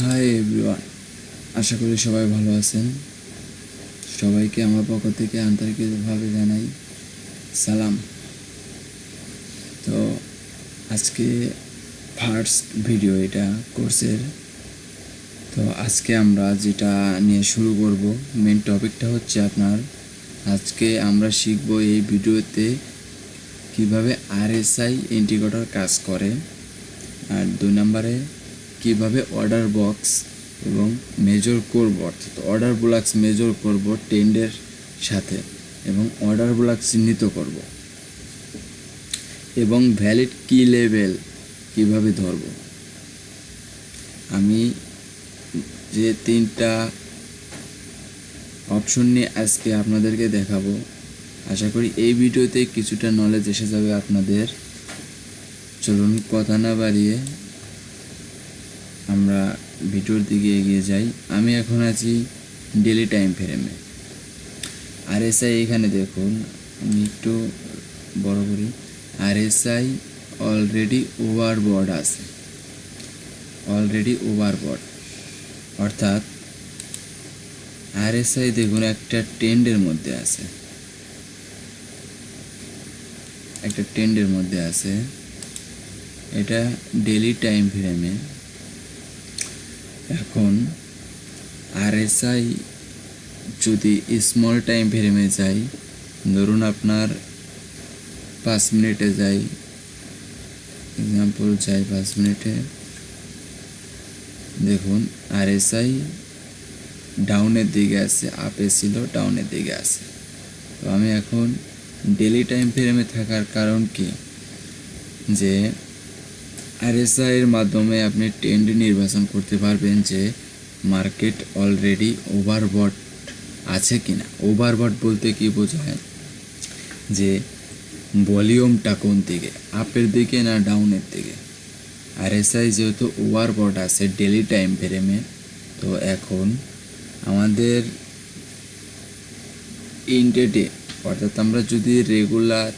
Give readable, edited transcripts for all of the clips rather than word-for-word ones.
Hi everyone, আশা করি সবাই ভালো আছেন। সবাইকে আমার পক্ষ থেকে আন্তরিকভাবে জানাই সালাম। তো আজকে ফার্স্ট ভিডিও এটা কোর্সের। তো আজকে আমরা যেটা নিয়ে শুরু করব, মেন টপিকটা হচ্ছে আপনার আজকে আমরা শিখব এই ভিডিওতে কিভাবে আরএসআই ইন্টিগ্রেটর কাজ করে, আর 2 নম্বরে কিভাবে অর্ডার বক্স এবং মেজর করব, অর্থাৎ অর্ডার ব্লকস মেজর করব টেন্ডের সাথে এবং অর্ডার ব্লক চিহ্নিত করব এবং ভ্যালিড কি লেভেল কিভাবে ধরব। আমি যে 3টা অপশন নিয়ে আজকে আপনাদেরকে দেখাবো, আশা করি এই ভিডিওতে কিছুটা নলেজ এসে যাবে আপনাদের। চলুন কথা না বাড়িয়ে আমরা ভিডিওর দিকে এগিয়ে যাই। আমি এখন আছি ডেলি টাইম ফ্রেমে। আরএসআই এখানে দেখুন, আমি একটু বড় করি। আরএসআই অলরেডি ওভারবোর্ড আছে, অলরেডি ওভারবোর্ড, অর্থাৎ আরএসআই দেখুন একটা ট্রেন্ডের মধ্যে আছে, একটা ট্রেন্ডের মধ্যে আছে। এটা ডেলি টাইম ফ্রেমে। এখন আরএসআই যদি স্মল টাইম ফ্রেমে যাই, ধরুন আপনার 5 মিনিটে যাই, এক্সাম্পল যাই 5 মিনিটে, দেখুন আরএসআই ডাউনের দিকে আছে, আপে ছিল ডাউনের দিকে আছে। তো আমি এখন ডেলি টাইম ফ্রেমে থাকার কারণ কি, যে আরএসআই এর মাধ্যমে আপনি ট্রেন্ড নির্বাচন করতে পারবেন যে মার্কেট অলরেডি ওভারবট আছে কিনা। ওভারবট বলতে কি বোঝায়, যে ভলিউমটা কোন দিকে, আপের দিকে না ডাউনের দিকে। আরএসআই যেহেতু ওভারবট আছে ডেলি টাইম ফ্রেমে, তো এখন আমাদের ইনডেটে, অর্থাৎ আমরা যদি regular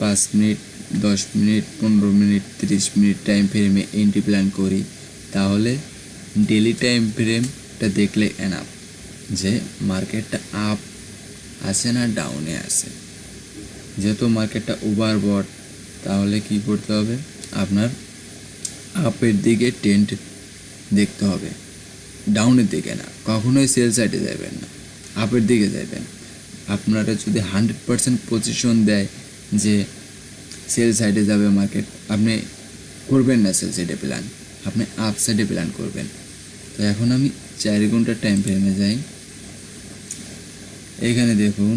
5 minute, 10 minute, 15 minute, 30 minute time ফ্রেমে এন্ট্রি প্ল্যান করি, তাহলে ডেলি টাইম ফ্রেমটা দেখলে এনাফ যে মার্কেটটা আপ আছে না ডাউনে আছে। যেহেতু মার্কেটটা ওভারবট, তাহলে কি করতে হবে, আপনার আপের দিকে ট্রেন্ড দেখতে হবে, ডাউনের দিকে না। কখনোই সেল সাইডে যাবেন না, আপের দিকে যাবেন। আপনারা যদি 100% পজিশন দেয় যে সেল সাইডে যাবে মার্কেট, আপনি করবেন না সেল সাইডে প্ল্যান, আপনি আপ সাইডে প্ল্যান করবেন। তো এখন আমি 4 ঘন্টার টাইম ফ্রেমে যাই। এখানে দেখুন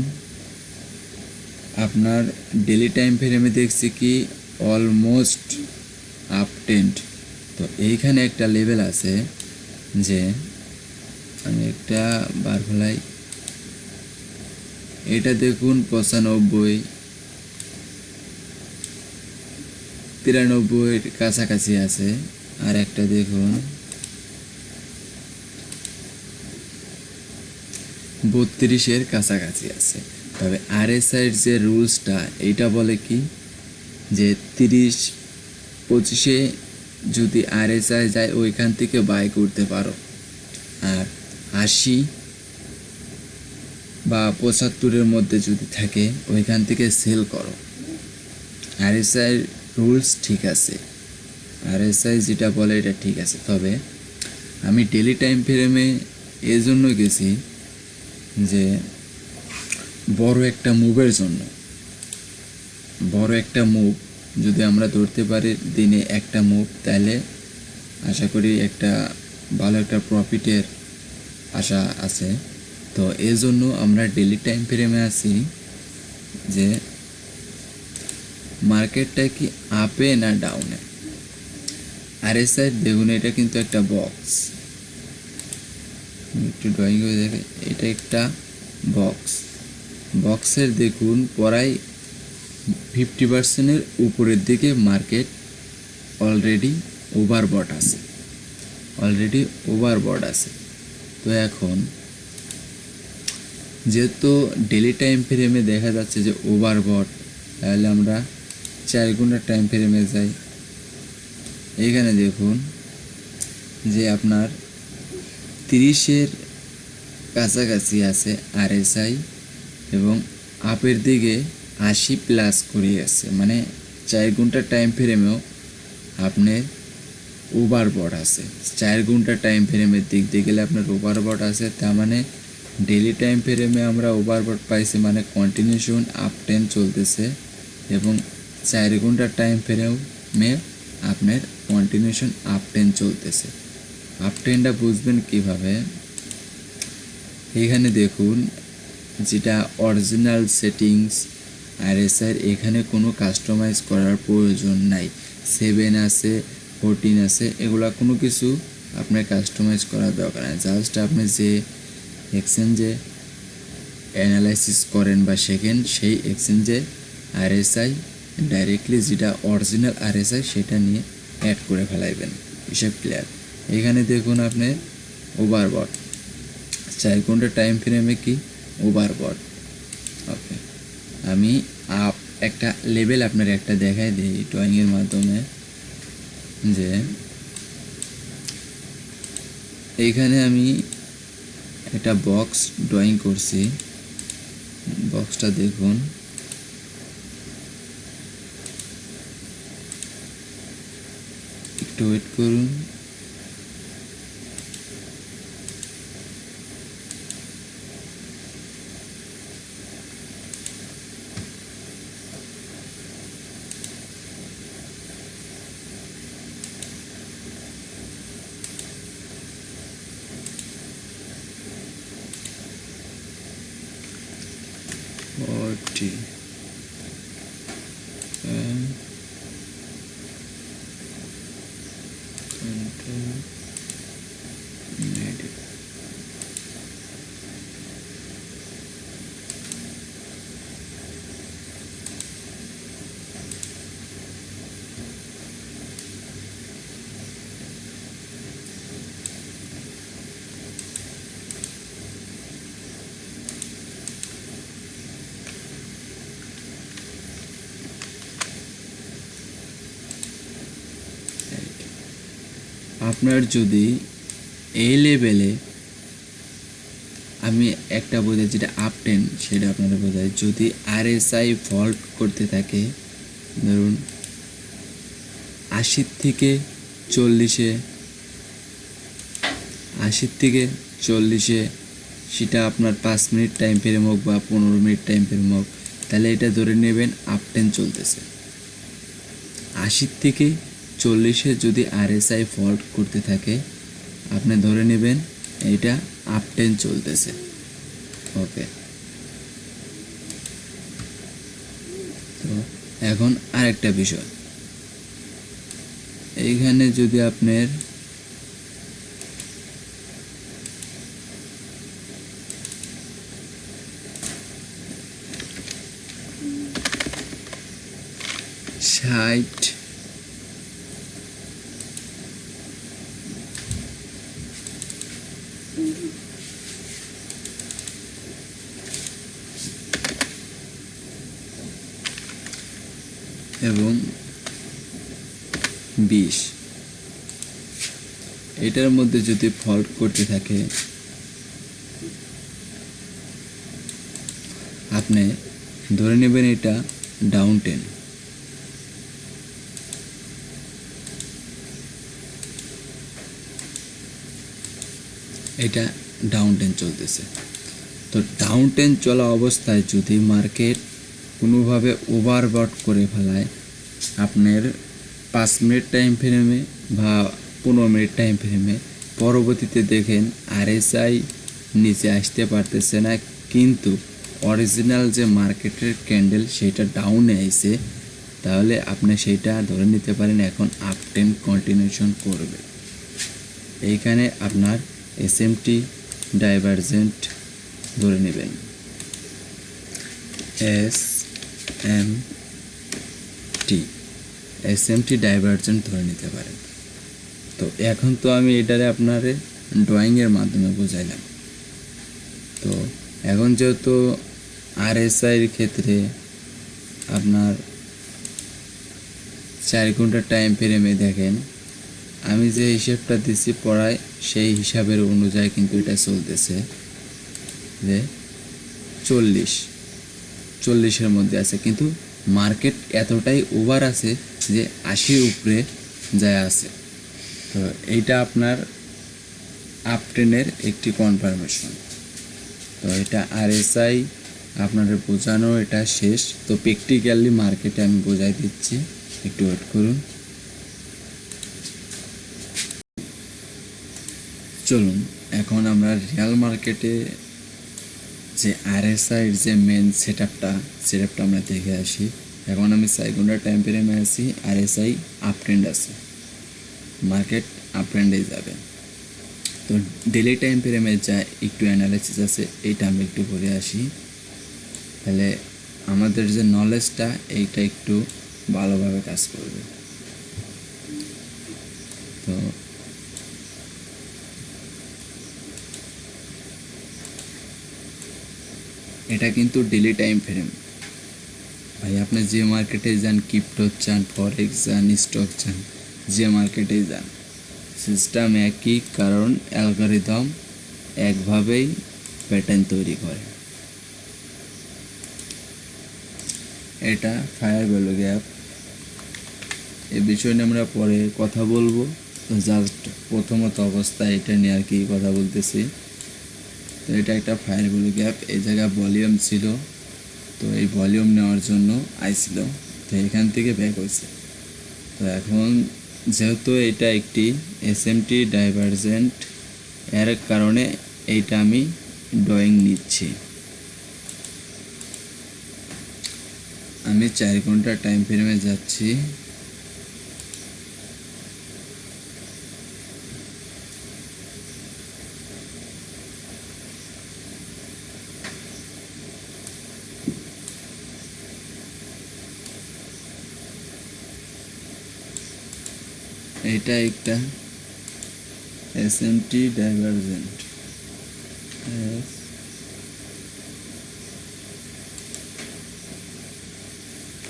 আপনার ডেলি টাইম ফ্রেমে দেখছি কি অলমোস্ট আপ ট্রেন্ড। তো এইখানে একটা লেভেল আছে, যে আমি একটা বার ফেলাই, এটা দেখুন 95, 93 কাছাকাছি আছে। আর একটা দেখুন 32 কাছাকাছি আছে। তবে আরএসআইয়ের যে রুলসটা, এইটা বলে কি, যে 30-25 যদি আরএসআই যায় ওইখান থেকে বাই করতে পারো, আর 80 বা 75 মধ্যে যদি থাকে ওইখান থেকে সেল করো। আরএসআই রুলস ঠিক আছে, আরএসআই যেটা বলে এটা ঠিক আছে। তবে আমি ডেলি টাইম ফ্রেমে এজন্য গেছি যে বড় একটা মুভের জন্য। বড় একটা মুভ যদি আমরা ধরতে পারি দিনে একটা মুভ, তাহলে আশা করি একটা ভালো একটা প্রফিটের আশা আছে। তো এই জন্য আমরা ডেলি টাইম ফ্রেমে আছি, যে মার্কেটটা কি আপে না ডাউনে। আরএসআই দেখুন এটা কিন্তু একটা বক্স, একটু ড্রয়িং হয়ে যাবে, এটা একটা বক্স। বক্সের দেখুন প্রায় 50%-এর উপরের দিকে মার্কেট অলরেডি ওভারবট আছে, অলরেডি ওভারবট আছে। তো এখন যেহেতু ডেলি টাইম ফ্রেমে দেখা যাচ্ছে যে ওভারবট, তাহলে আমরা 4 ঘন্টার টাইম ফ্রেমে যাই। এইখানে দেখুন যে আপনার 30-এর কাছাকাছি আছে RSI এবং আপের দিকে 80+ করে আছে, মানে 4 ঘন্টা টাইম ফ্রেমেও আপনার ওভারবট আছে। 4 ঘন্টা টাইম ফ্রেমের দিক দিয়ে গেলে আপনার ওভারবট আছে, তার মানে ডেলি টাইম ফ্রেমে আমরা ওভারবট পাইছি, মানে কন্টিনিউশন আপ ট্রেন্ড চলতেছে। এবং 4 ঘন্টা টাইম ফ্রেমে আপনার কন্টিনিউশন আপ ট্রেন্ড চলতেছে। আপ ট্রেন্ডটা বুঝবেন কীভাবে, এখানে দেখুন যেটা অরিজিনাল সেটিংস RSI, এখানে কোনো কাস্টমাইজ করার প্রয়োজন নাই। 7 আছে, 14 আছে, এগুলা কোনো কিছু আপনার কাস্টমাইজ করার দরকার নেই। জাস্ট আপনি যে এক্সচেঞ্জে অ্যানালাইসিস করেন বা শেখেন, সেই এক্সচেঞ্জে RSI ডাইরেক্টলি যেটা অরিজিনাল RSI সেটা নিয়ে অ্যাড করে ফেলাইবেন, হিসাব ক্লিয়ার। এখানে দেখুন আপনি ওভারবট 4 ঘন্টা টাইম ফ্রেমে কি ওভারবট। ওকে, আমি একটা লেভেল আপনার একটা দেখাই দিই ড্রয়িংয়ের মাধ্যমে, যে এইখানে আমি একটা বক্স ড্রয়িং করছি। বক্সটা দেখুন, একটু ওয়েট করুন। Forty. আপনার যদি এই লেভেলে, আমি একটা বোঝাই যেটা আপ টেন, সেটা আপনারা বোঝাই, যদি RSI ফল্ট করতে থাকে, ধরুন 80 থেকে 40-এ, সেটা আপনার 5 মিনিট টাইম ফ্রেম হোক বা 15 মিনিট টাইম ফ্রেম হোক, তাহলে এটা ধরে নেবেন আপ টেন চলতেছে। 80 থেকে 40-এ যদি RSI ফল্ট করতে থাকে, আপনি ধরে নেবেন এটা আপ টেন চলতেছে। ওকে, তো এখন আরেকটা বিষয়, এইখানে যদি আপনার ষাট এবং 20, এটার মধ্যে যদি ফল্ট করতে থাকে, আপনি ধরে নেবেন এটা ডাউন টেন। এটা ডাউন টেন চলতেছে। তো ডাউন টেন চলা অবস্থায় যদি মার্কেট কোনোভাবে ওভারবট করে ফেলায়, আপনার 5 মিনিট টাইম ফ্রেমে বা 15 মিনিট টাইম ফ্রেমে, পরবর্তীতে দেখেন RSI নিচে আসতে পারতেছে না, কিন্তু অরিজিনাল যে মার্কেটের ক্যান্ডেল সেটা ডাউনে আইছে, তাহলে আপনি সেটা ধরে নিতে পারেন এখন আপ টেন কন্টিনিউশন করবে। এইখানে আপনার SMT ডাইভারজেন্ট ধরে নেবেন, SMT ডাইভারজেন্ট ধরে নিতে পারেন। তো এখন তো আমি এটারে আপনারে ড্রয়িংয়ের মাধ্যমে বোঝাইলাম। তো এখন যেহেতু RSIর ক্ষেত্রে আপনার 4 ঘন্টা টাইম ফ্রেমে দেখেন আমি যে হিসেবটা দিছি পড়ায় সেই হিসাবের অনুযায়ী কিন্তু এটা চলতেছে যে 40-40-এর মধ্যে আছে, কিন্তু মার্কেট এতটাই ওভার আছে যে 80 উপরে যায় আছে। তো এইটা আপনার আপ ট্রেনের একটি কনফার্মেশন। তো এটা আরএসআই আপনাদের বোঝানো এটা শেষ। তো প্র্যাকটিক্যালি মার্কেটে আমি বোঝাই দিচ্ছি, একটু ওয়েট করুন। চলুন এখন আমরা রিয়াল মার্কেটে যে আরএসআইয়ের যে মেন সেটআপটা আমরা দেখে আসি। এখন আমি সাইকোন্ডা টাইম ফ্রেমে আছি, আরএসআই আপ ট্রেন্ড আছে, মার্কেট আপ ট্রেন্ডেই যাবে। তো ডেলি টাইম ফ্রেমে যা একটু অ্যানালাইসিস আছে এইটা আমি একটু করে আসি, তাহলে আমাদের যে নলেজটা এইটা একটু ভালোভাবে কাজ করবে। তো এটা কিন্তু ডেলি টাইম ফ্রেম ভাই। আপনি যে মার্কেটে যান, ক্রিপ্টো চান, ফরেক্স যান, স্টক চান, যে মার্কেটেই যান, সিস্টেম একই, কারণ অ্যালগরিদম একভাবেই প্যাটার্ন তৈরি করে। এটা ফায়ার ভ্যালু গ্যাপ, এই বিষয় নিয়ে আমরা পরে কথা বলবো। তো জাস্ট প্রথমত অবস্থায় এটা নিয়ে আর কি কথা বলতেছি। তো এটা একটা ফায়ার ভ্যালু গ্যাপ, এই জায়গায় ভলিউম ছিল, তো এই ভলিউম নেওয়ার জন্য আইছিল, তো এখান থেকে ব্যাক হয়েছে। তো এখন যেহেতু এটা একটি এসএমটি ডাইভারজেন্ট, এর কারণে এইটা আমি ড্রয়িং নিচ্ছি। আমি 4 ঘন্টা টাইম ফ্রেমে যাচ্ছি। এটা একটা এসএমটি ডাইভারজেন্ট,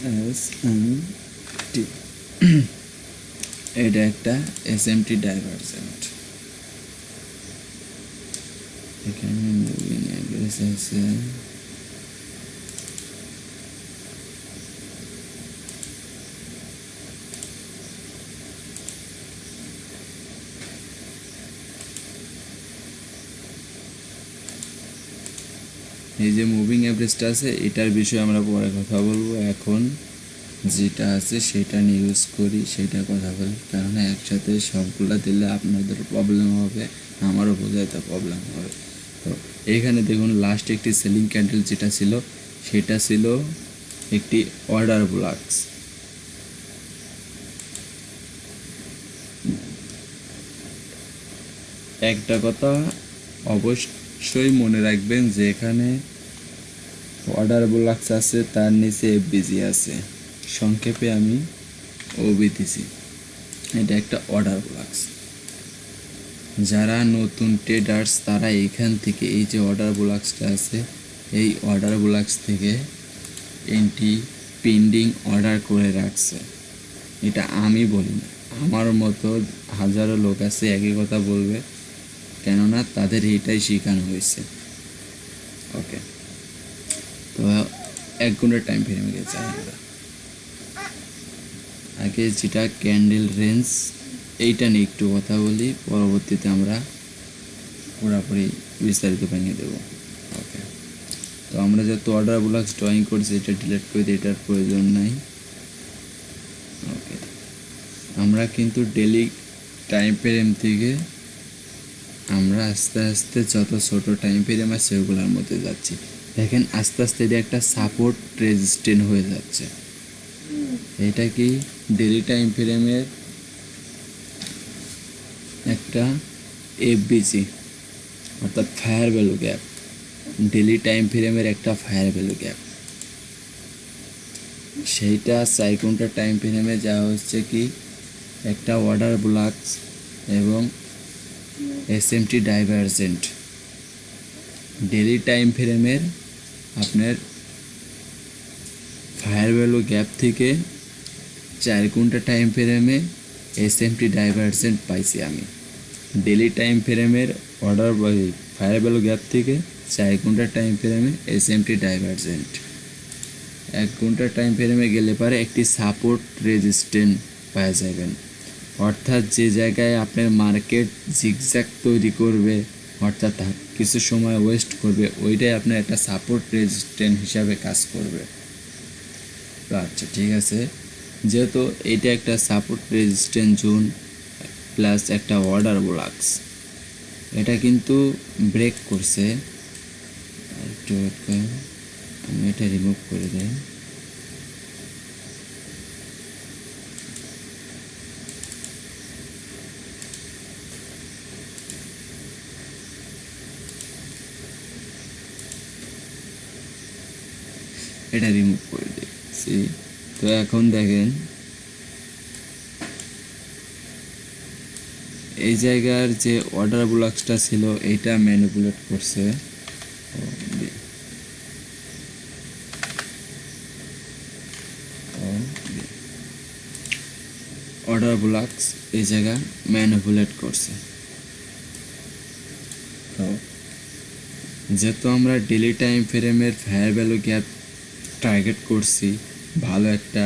এসএমটি এটা একটা এসএমটি ডাইভারজেন্ট। এখানে মুভিং অ্যাভারেজ আছে, এই যে মুভিং অ্যাভারেজটা আছে এটার বিষয়ে আমরা পরে কথা বলবো। এখন যেটা আছে সেটা নিয়ে ইউজ করি, সেটা কথা বলি, কারণ একসাথে সবগুলা দিলে আপনাদের প্রবলেম হবে, আমারও বোঝাইতে প্রবলেম হবে। তো এইখানে দেখুন লাস্ট একটি সেলিং ক্যান্ডেল যেটা ছিল সেটা ছিল একটি অর্ডার ব্লকস। একটা কথা অবশ্যই মনে রাখবেন যে এখানে অর্ডার ব্লকস আছে, তার নিচে এফবিজি আছে, সংক্ষেপে আমি ওবিটিসি। এটা একটা অর্ডার ব্লকস। যারা নতুন ট্রেডার্স তারা এইখান থেকে এই যে অর্ডার ব্লকসটা আছে এই অর্ডার ব্লকস থেকে এন্ট্রি পেন্ডিং অর্ডার করে রাখছে। এটা আমি বলি না, আমার মতো হাজারো লোক আছে একই কথা বলবে, কেননা তাদের এইটাই শেখানো হয়েছে। ওকে, তো 1 ঘন্টা টাইম ফ্রেমে গেছে। আমরা আগে যেটা ক্যান্ডেল রেঞ্জ এইটা নিয়ে একটু কথা বলি, পরবর্তীতে আমরা পুরোপুরি বিস্তারিত ভেঙে দেবো। ওকে, তো আমরা যত অর্ডার ব্লকস ড্রয়িং করছি এটা ডিলিট করে দিই, এটার প্রয়োজন নাই। ওকে, আমরা কিন্তু ডেলি টাইম ফ্রেম থেকে আমরা আস্তে আস্তে যত ছোট টাইম ফ্রেম আছে সেগুলোর মধ্যে যাচ্ছি। দেখেন আস্তে আস্তে এটা একটা সাপোর্ট রেজিস্ট্যান্ট হয়ে যাচ্ছে। এটা কি ডেলি টাইম ফ্রেমের একটা এফবিজি অর্থাৎ fire value gap, daily time ফ্রেমের একটা ফায়ার ভ্যালু গ্যাপ। সেইটা 4 ঘন্টা টাইম ফ্রেমে যাওয়া হচ্ছে কি একটা অর্ডার ব্লকস এবং এসএমটি ডাইভারজেন্ট। ডেলি টাইম ফ্রেমের আপনার ফায়ার ভ্যালু গ্যাপ থেকে 4 ঘন্টা টাইম ফ্রেমে এসএমটি ডাইভারজেন্ট পাইছি আমি ডেলি টাইম ফ্রেমের অর্ডার ফায়ার ভ্যালু গ্যাপ থেকে 4 ঘন্টা টাইম ফ্রেমে এসএমটি ডাইভারজেন্ট। 1 ঘন্টা টাইম ফ্রেমে গেলে পরে একটি সাপোর্ট রেজিস্ট্যান্ট পাওয়া যাবেন, অর্থাৎ যে জায়গায় আপনার মার্কেট জিগজ্যাগ তৈরি করবে, অর্থাৎ কিছু সময় ওয়েস্ট করবে, ওইটাই আপনার একটা সাপোর্ট রেজিস্ট্যান্ট হিসাবে কাজ করবে। তো আচ্ছা ঠিক আছে, যেহেতু এটা একটা সাপোর্ট রেজিস্ট্যান্ট জোন প্লাস একটা অর্ডার ব্লকস, এটা কিন্তু ব্রেক করছে। একটু আমি এটা রিমুভ করে দেই। এটা রিমুভ করে দিচ্ছি। তো এখন দেখেন এই জায়গার যে অর্ডার ব্লকসটা ছিল এটা ম্যানিপুলেট করছে। অর্ডার ব্লকস এই জায়গা ম্যানিপুলেট করছে। তো যেহেতু আমরা ডেলি টাইম ফ্রেমের ফায়ার ভ্যালু গ্যাপ টার্গেট করছি ভালো একটা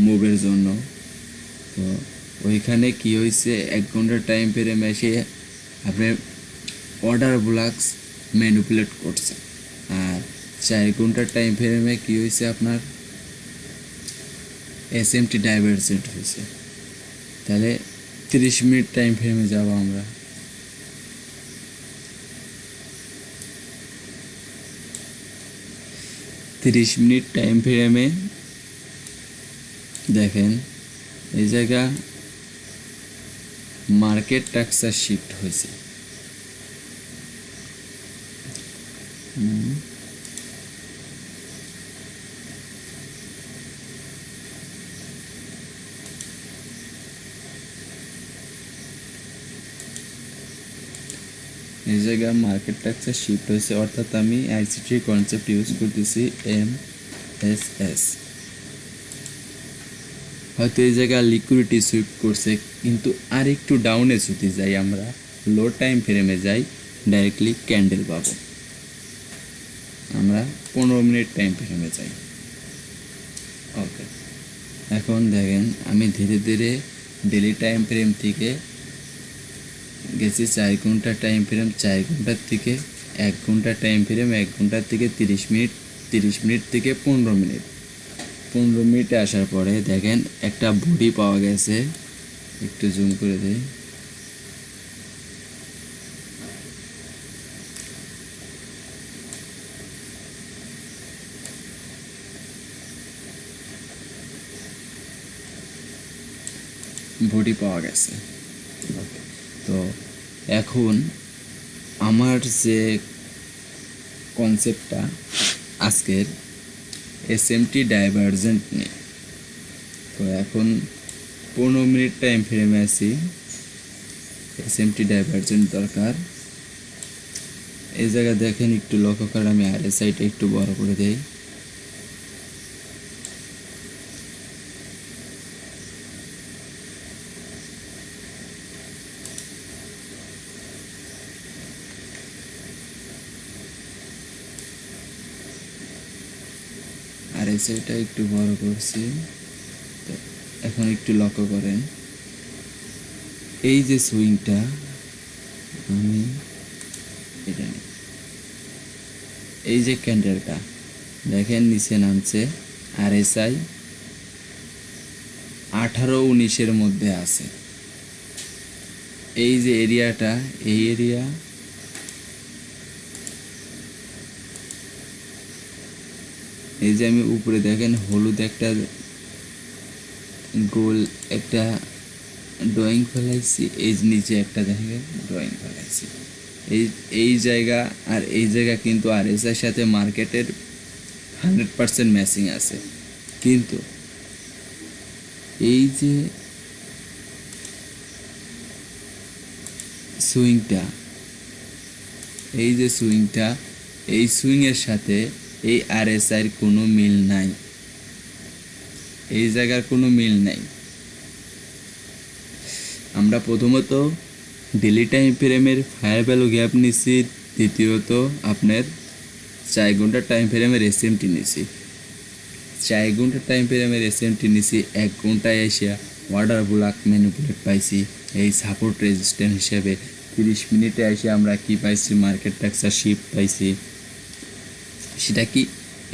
মুভের জন্য, তো ওইখানে কি হয়েছে 1 ঘন্টা টাইম ফ্রেম এসে আপনার অর্ডার ব্লকস ম্যানিপুলেট করছে, আর 4 ঘন্টা টাইম ফ্রেমে কি হয়েছে আপনার এসএমটি ডাইভারজেন্ট হয়েছে। তাহলে 30 মিনিট টাইম ফ্রেমে যাব আমরা। তিরিশ মিনিট টাইম ফ্রেমে দেখেন এই জায়গা মার্কেট টাক্সার শিফট হয়েছে। এই জায়গা মার্কেট টাক্সার শিফট হয়েছে, অর্থাৎ আমি আইসিটির কনসেপ্ট ইউজ করতেছি MSS। হয়তো এই জায়গায় লিকুইডিটি সুইপ করছে, কিন্তু আর একটু ডাউনে যদি যাই আমরা লো টাইম ফ্রেমে যাই ডাইরেক্টলি ক্যান্ডেল পাবো। আমরা 15 মিনিট টাইম ফ্রেমে যাই। ওকে, এখন দেখেন আমি ধীরে ধীরে ডেলি টাইম ফ্রেম থেকে গেছি 4 ঘন্টা টাইম ফ্রেম, 4 ঘন্টার থেকে 1 ঘন্টা টাইম ফ্রেম, 1 ঘন্টার থেকে 30 মিনিট, 30 মিনিট থেকে 15 মিনিট, 15 মিনিটে আসার পরে দেখেন একটা বডি পাওয়া গেছে। একটু জুম করে দেই। বডি পাওয়া গেছে। তো এখন আমার যে কনসেপ্টটা আজকের এসএমটি ডাইভারজেন্ট নিয়ে, তো এখন 15 মিনিট টাইম ফ্রেমে আছি, এসএমটি ডাইভারজেন্ট দরকার। এই জায়গা দেখেন একটু লক্ষ্য করে, আমি RSIটা একটু বড় করে দেই। RSIটা একটু বড় করছি। তো এখন একটু লক্ষ্য করেন এই যে সুইংটা, আমি এটা নিই, এই যে ক্যান্ডেলটা দেখেন নিচে নামছে, RSI 18-19-এর মধ্যে আছে। এই যে এরিয়াটা, এই এরিয়া এই যে আমি উপরে দেখেন হলুদ একটা গোল একটা ড্রয়িং ফেলাইছি, এই নিচে একটা দেখেন ড্রয়িং ফেলাইছি। এই জায়গা আর এই জায়গা কিন্তু RSIর সাথে মার্কেটের 100% ম্যাচিং আছে, কিন্তু এই যে সুইংটা, এই যে সুইংটা, এই সুইংয়ের সাথে এই RSIর কোনো মিল নাই, এই জায়গার কোনো মিল নাই। আমরা প্রথমত ডেলি টাইম ফ্রেমের ফায়ার ভ্যালু গ্যাপ নিচ্ছি, দ্বিতীয়ত আপনার 4 ঘন্টার টাইম ফ্রেমের এসএমটি নিছি। 4 ঘন্টার টাইম ফ্রেমের এসএমটি নিছি, 1 ঘন্টায় এসে ওয়াটার ব্লক ম্যানিপুলেট পাইছি এই সাপোর্ট রেজিস্ট্যান্স হিসেবে। 30 মিনিটে এসে আমরা কি পাইছি, মার্কেট ট্যাক্সার শিফট পাইছি, সেটা কি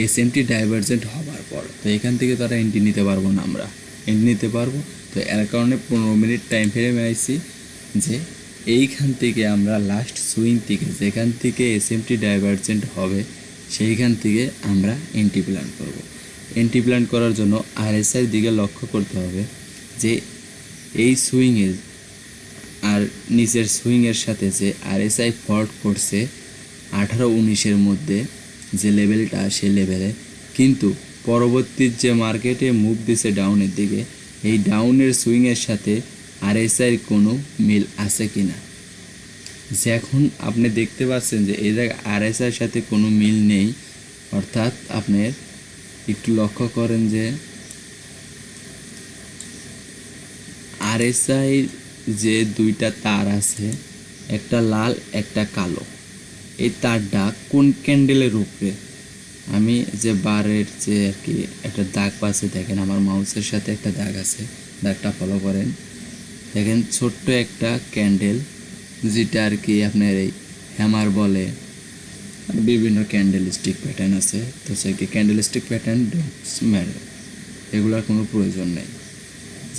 এসএমটি ডাইভার্জেন্ট হবার পর। তো এখান থেকে তারা এন্ট্রি নিতে পারবো না, আমরা এন্ট্রি নিতে পারবো। তো এর কারণে 15 মিনিট টাইম ফ্রেমে আইছি যে এইখান থেকে আমরা লাস্ট সুইং থেকে যেখান থেকে এসএমটি ডাইভার্জেন্ট হবে সেইখান থেকে আমরা এন্ট্রি প্ল্যান করব। এন্ট্রি প্ল্যান করার জন্য আরএসআইয়ের দিকে লক্ষ্য করতে হবে যে এই সুইংয়ে আর নিচের সুইংয়ের সাথে যে আরএসআই ফল্ট করছে 18-19-এর মধ্যে যে লেভেলটা, সে লেভেলে কিন্তু পরবর্তী যে মার্কেটে মুভ দিছে ডাউনের দিকে, এই ডাউনের সুইংয়ের সাথে আরএসআইয়ের কোনো মিল আছে কি না। যে এখন আপনি দেখতে পাচ্ছেন যে এই জায়গায় আরএসআইয়ের সাথে কোনো মিল নেই, অর্থাৎ আপনার একটু লক্ষ্য করেন যে আরএসআই যে দুইটা তার আছে, একটা লাল একটা কালো, এই তারটা কোন ক্যান্ডেলের উপরে, আমি যে বারের যে আর কি একটা দাগ পাশে দেখেন, আমার মাউসের সাথে একটা দাগ আছে, দাগটা ফলো করেন, দেখেন ছোট্ট একটা ক্যান্ডেল, যেটা আর কি আপনার এই হ্যামার বলে, বিভিন্ন ক্যান্ডেল স্টিক প্যাটার্ন আছে। তো সে কি ক্যান্ডেল স্টিক প্যাটার্ন এগুলোর কোনো প্রয়োজন নেই,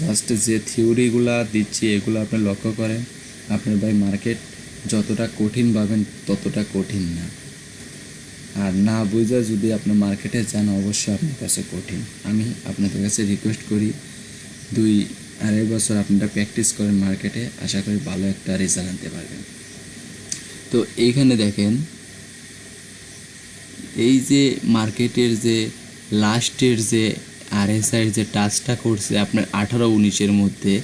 জাস্ট যে থিওরিগুলা দিচ্ছি এগুলো আপনি লক্ষ্য করেন। আপনার ভাই মার্কেট যতটা কঠিন ভাবেন ততটা কঠিন না, আর না বুঝা যদি আপনি মার্কেটে যান অবশ্যই আপনার কাছে কঠিন। আমি আপনাদের কাছে রিকোয়েস্ট করি 2-2.5 বছর আপনারা প্র্যাকটিস করেন মার্কেটে, আশা করি ভালো একটা রেজাল্ট আনতে পারবেন। তো এইখানে দেখেন এই যে মার্কেটের যে লাস্টের যে আরএসআইয়ের যে টাচটা করছে আপনার 18-19-এর মধ্যে,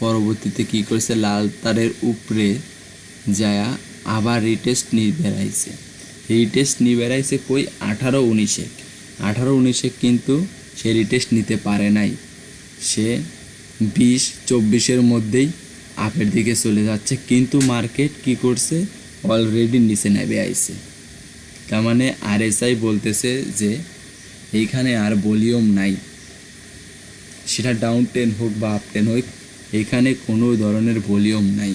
পরবর্তীতে কি করছে, লাল তারের উপরে যায়া আবার রিটেস্ট নিয়ে বেড়াইছে। রিটেস্ট নিয়ে বেড়াইছে কই 18-19-এ কিন্তু সে রিটেস্ট নিতে পারে নাই, সে 20-24-এর মধ্যেই আপের দিকে চলে যাচ্ছে, কিন্তু মার্কেট কি করছে, অলরেডি নিচে নেমে আইছে। তার মানে আরএসআই বলতেছে যে এইখানে আর ভলিউম নাই, সেটা ডাউন টেন হোক বা আপ টেন হোক, এখানে কোনো ধরনের ভলিউম নাই।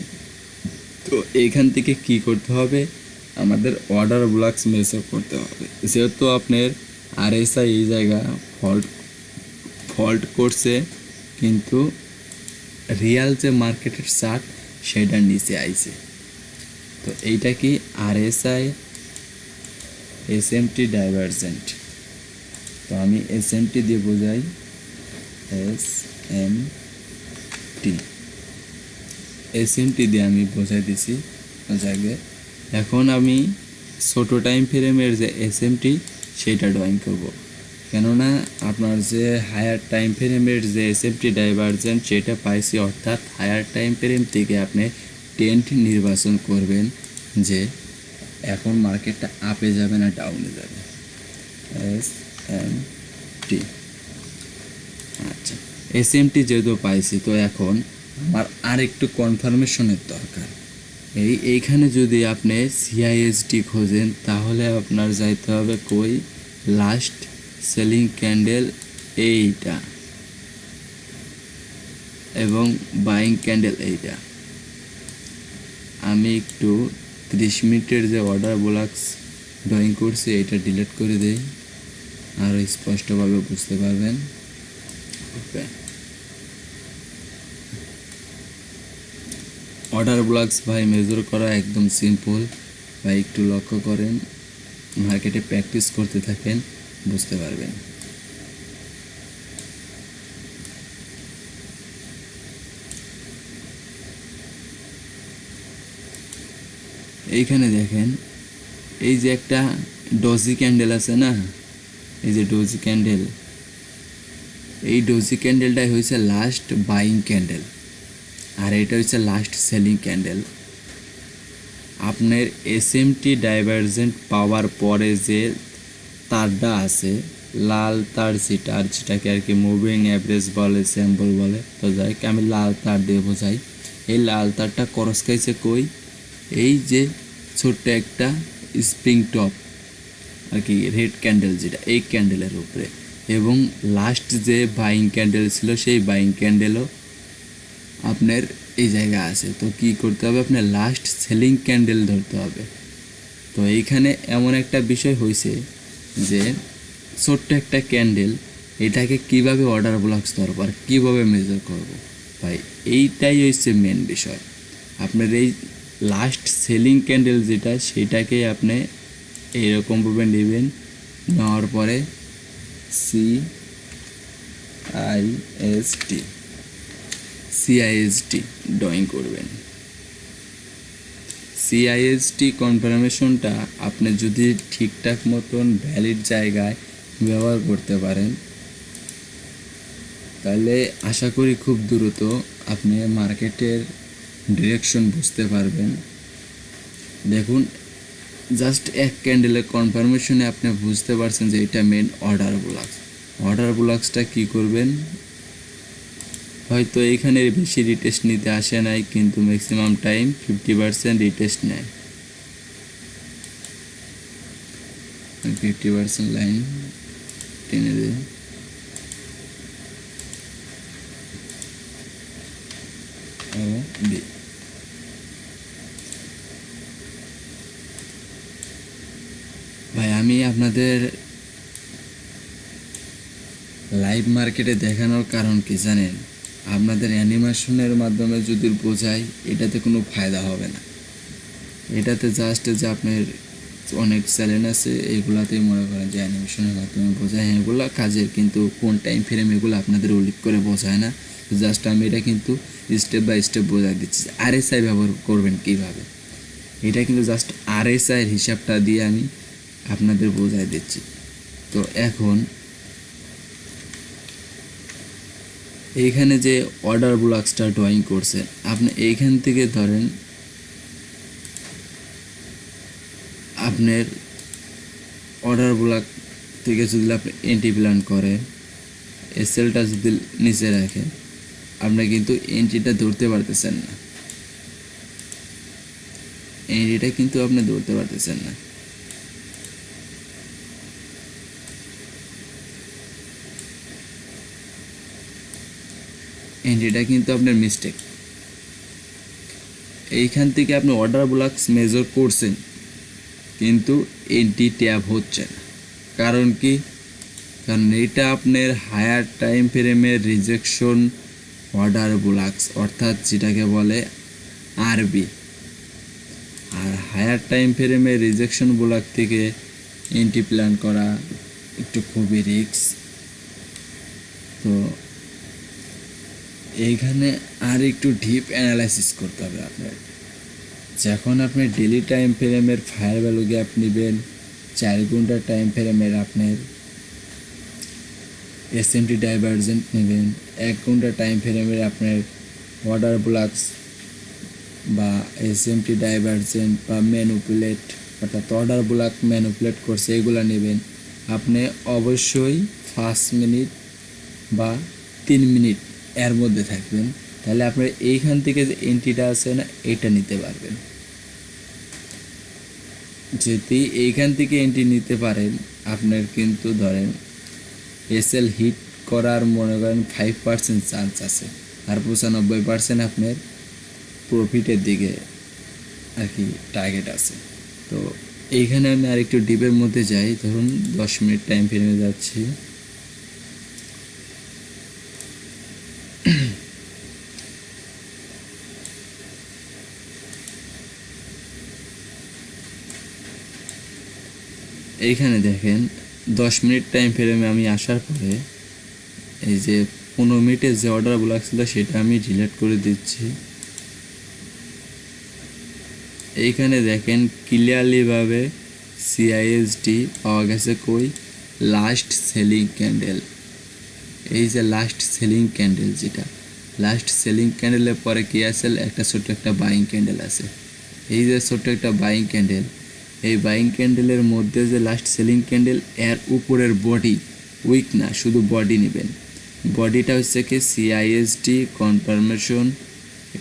তো এইখান থেকে কি করতে হবে, আমাদের অর্ডার ব্লকস মেজার করতে হবে। যেহেতু আপনার আরএসআই এই জায়গা ফল্ট করছে, কিন্তু রিয়াল যে মার্কেটের চার্ট সেটা নিচে আইছে। তো এইটা কি আরএসআই এসএমটি ডাইভার্জেন্ট। তো আমি এসএমটি দিয়ে বোঝাই, এসএমটি দিয়ে আমি বোঝাই দিছি জায়গায়। এখন আমি ছোটো টাইম ফ্রেমের যে এসএমটি সেটা ড্রয়িং করব, কেননা আপনার যে হায়ার টাইম ফ্রেমের যে এসএমটি ডাইভার্জেন্ট সেটা পাইছি, অর্থাৎ হায়ার টাইম ফ্রেম থেকে আপনি টেন্ট নির্বাচন করবেন যে এখন মার্কেটটা আপে যাবে না ডাউনে যাবে। এসএমটি, আচ্ছা এসএমটি যেহেতু পাইছি, তো এখন আমার আরেকটু কনফার্মেশনের দরকার। এইখানে যদি আপনি সিআইএসডি খোঁজেন তাহলে আপনার যাইতে হবে কই, লাস্ট সেলিং ক্যান্ডেল এইটা এবং বাইং ক্যান্ডেল এইটা। আমি একটু 30 মিনিটের যে অর্ডার ব্লকস ড্রয়িং করছি এটা ডিলিট করে দেই, আরও স্পষ্টভাবে বুঝতে পারবেন। ওকে, অর্ডার ব্লকস ভাই মেজর করা একদম সিম্পল ভাই, একটু লক্ষ্য করেন, মার্কেটে প্র্যাকটিস করতে থাকেন, বুঝতে পারবেন। এইখানে দেখেন এই যে একটা ডজি ক্যান্ডেল আছে না, এই যে ডজি ক্যান্ডেল, এই ডজি ক্যান্ডেলটাই হয়েছে লাস্ট বাইং ক্যান্ডেল, আর এটা হচ্ছে লাস্ট সেলিং ক্যান্ডেল। আপনার এসএমটি ডাইভার্জেন্ট পাওয়ার পরে যে তারটা আছে লাল তার, যেটাকে আর কি মুভিং অ্যাভারেজ বলে, স্যাম্পল বলে, তো যাই আমি লাল তার দিয়ে বোঝাই। এই লাল তারটা ক্রস খাইছে কই, এই যে ছোট্ট একটা স্প্রিং টপ আর কি রেড ক্যান্ডেল যেটা, এই ক্যান্ডেলের উপরে। এবং লাস্ট যে বাইং ক্যান্ডেল ছিল সেই বাইং ক্যান্ডেলও আপনার এই জায়গায় আছে। তো কি করতে হবে, আপনার লাস্ট সেলিং ক্যান্ডেল ধরতে হবে। তো এইখানে এমন একটা বিষয় হয়েছে যে ছোট্ট একটা ক্যান্ডেল, এটাকে কিভাবে অর্ডার ব্লকস ধরবো আর কীভাবে মেজার করবো ভাই, এইটাই হচ্ছে মেন বিষয়। আপনার এই লাস্ট সেলিং ক্যান্ডেল যেটা, সেটাকে আপনি এইরকমভাবে নেবেন, নেওয়ার পরে সিআইএসটি ড্রয়িং করবেন। সিআইএসটি কনফার্মেশনটা আপনি যদি ঠিকঠাক মতন ভ্যালিড জায়গায় ব্যবহার করতে পারেন, তাহলে আশা করি খুব দ্রুত আপনি মার্কেটের ডিরেকশন বুঝতে পারবেন। দেখুন, জাস্ট এক ক্যান্ডেলের কনফার্মেশনে আপনি বুঝতে পারছেন যে এটা মেন অর্ডার ব্লকস। অর্ডার ব্লকসটা কী করবেন, হয়তো এইখানে বেশি রিটেস্ট নিতে আসে নাই, কিন্তু ম্যাক্সিমাম টাইম 50% রিটেস্ট নেয়। 50% লাইন টেনে দেয়, ও বি। ভাই আমি আপনাদের লাইভ মার্কেটে দেখানোর কারণ কি জানেন, আপনাদের অ্যানিমেশনের মাধ্যমে যদি বোঝাই, এটাতে কোনো ফায়দা হবে না। এটাতে জাস্ট যে আপনার অনেক চ্যানেল আছে, এগুলাতেই মনে করেন যে অ্যানিমেশনের মাধ্যমে বোঝায়, এগুলো কাজের, কিন্তু কোন টাইম ফ্রেম এগুলো আপনাদের উল্লেখ করে বোঝায় না। জাস্ট আমি এটা কিন্তু স্টেপ বাই স্টেপ বোঝাই দিচ্ছি। আরএসআই ব্যবহার করবেন কীভাবে, এটা কিন্তু জাস্ট আরএসআইয়ের হিসাবটা দিয়ে আমি আপনাদের বোঝাই দিচ্ছি। তো এখন এইখানে যে অর্ডার ব্লকসটা ড্রয়িং করছেন, আপনি এইখান থেকে ধরেন আপনার অর্ডার ব্লক থেকে যদি আপনি এন্ট্রি প্ল্যান করেন, এসএলটা যদি নিচে রাখেন, আপনি কিন্তু এন্ট্রিটা ধরতে পারতেছেন না, এন্ট্রিটা কিন্তু আপনি ধরতে পারতেছেন না। এন্ট্রিটা কিন্তু আপনার মিস্টেক। এইখান থেকে আপনি অর্ডার ব্লকস মেজার করছেন, কিন্তু এন্ট্রি ট্যাব হচ্ছে না। কারণ কি, কারণ এটা আপনার হায়ার টাইম ফ্রেমের রিজেকশন অর্ডার ব্লকস, অর্থাৎ যেটাকে বলে আরবি। আর হায়ার টাইম ফ্রেমের রিজেকশন ব্লক থেকে এন্ট্রি প্ল্যান করা একটু খুবই রিস্ক। তো এইখানে আর একটু ডিপ অ্যানালাইসিস করতে হবে আপনার। যখন আপনি ডেলি টাইম ফ্রেমের ফায়ার ভ্যালু গ্যাপ নেবেন, 4 ঘন্টা টাইম ফ্রেমের আপনার এসএমটি ডাইভারজেন্ট নেবেন, 1 ঘন্টা টাইম ফ্রেমের আপনার অর্ডার ব্লকস বা এসএমটি ডাইভারজেন্ট বা ম্যানুপুলেট, অর্থাৎ অর্ডার ব্লক ম্যানুপুলেট করছে, এগুলো নেবেন। আপনি অবশ্যই 5 মিনিট বা 3 মিনিট এর মধ্যে থাকবেন, তাহলে আপনার এইখান থেকে যে এন্ট্রিটা আছে না, এটা নিতে পারবেন। যদি এইখান থেকে এন্ট্রি নিতে পারেন, আপনার কিন্তু ধরেন এসএল হিট করার মনে করেন 5% চান্স আছে, আর 95% আপনার প্রফিটের দিকে আর কি টার্গেট আছে। তো এইখানে আমি আর একটু ডিপের মধ্যে যাই। ধরুন 10 মিনিট টাইম ফ্রেমে যাচ্ছি, এইখানে দেখেন 10 মিনিট টাইম ফ্রেমে আমি আসার পরে এই যে 15 মিনিটের যে অর্ডার ব্লক ছিল সেটা আমি ডিলিট করে দিচ্ছি। এইখানে দেখেন ক্লিয়ারলিভাবে সিআইএসডি পাওয়া গেছে কই, লাস্ট সেলিং ক্যান্ডেল। এই যে লাস্ট সেলিং ক্যান্ডেল, যেটা লাস্ট সেলিং ক্যান্ডেলের পরে কি আছে, একটা ছোট্ট একটা বাইং ক্যান্ডেল আছে। এই যে ছোট্ট একটা বাইং ক্যান্ডেল, এই বাইং ক্যান্ডেলের মধ্যে যে লাস্ট সেলিং ক্যান্ডেল, এর উপরের বডি, উইক না, শুধু বডি নেবেন। বডিটা হচ্ছে কি সিআইএসডি কনফার্মেশন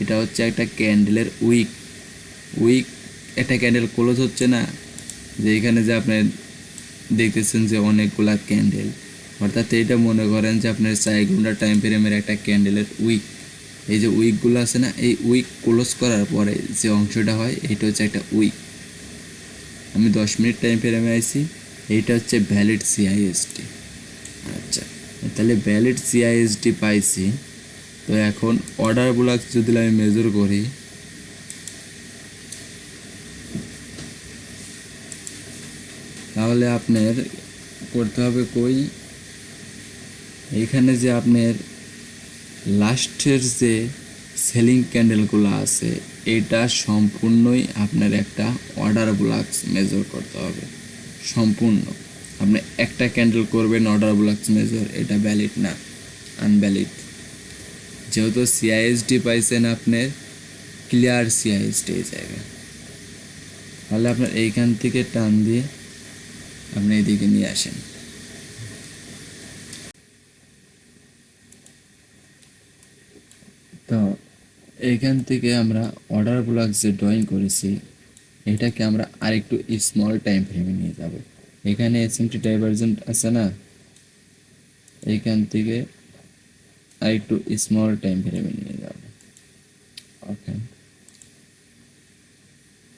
এটা হচ্ছে একটা ক্যান্ডেলের উইক উইক একটা ক্যান্ডেল ক্লোজ হচ্ছে না, যে এখানে যে আপনি দেখতেছেন যে অনেকগুলা ক্যান্ডেল, অর্থাৎ এটা মনে করেন যে আপনার 4 ঘন্টা টাইম ফ্রেমের একটা ক্যান্ডেলের উইক। এই যে উইকগুলো আছে না, এই উইক ক্লোজ করার পরে যে অংশটা হয় এটা হচ্ছে একটা উইক। আমি 10 মিনিট টাইম ফ্রেমে আইছি, এইটা হচ্ছে ভ্যালিড সিআইএসটি। আচ্ছা, তাহলে ভ্যালিড সিআইএসটি পাইছি। তো এখন অর্ডার ব্লক যদি আমি মেজার করি, তাহলে আপনার করতে হবে কই, এইখানে যে আপনার লাস্টের যে সেলিং ক্যান্ডেলগুলো আছে এটা সম্পূর্ণই আপনার একটা অর্ডার ব্লকস মেজার করতে হবে সম্পূর্ণ। আপনি একটা ক্যান্ডেল করবেন অর্ডার ব্লকস মেজার, এটা ভ্যালিড না, আনভ্যালিড। যেহেতু সিআইএসডি পাইছেন আপনার ক্লিয়ার সিআইএসডি জায়গা, তাহলে আপনার এইখান থেকে টান দিয়ে আপনি এদিকে নিয়ে আসেন। তো এইখান থেকে আমরা অর্ডার ব্লক যে ড্রয়িং করেছি এটাকে আমরা আরেকটু স্মল টাইম ফ্রেমে নিয়ে যাব। এখানে এসএমটি ডাইভারজেন্ট আছে না, এইখান থেকে আরেকটু স্মল টাইম ফ্রেমে নিয়ে যাব। ওকে,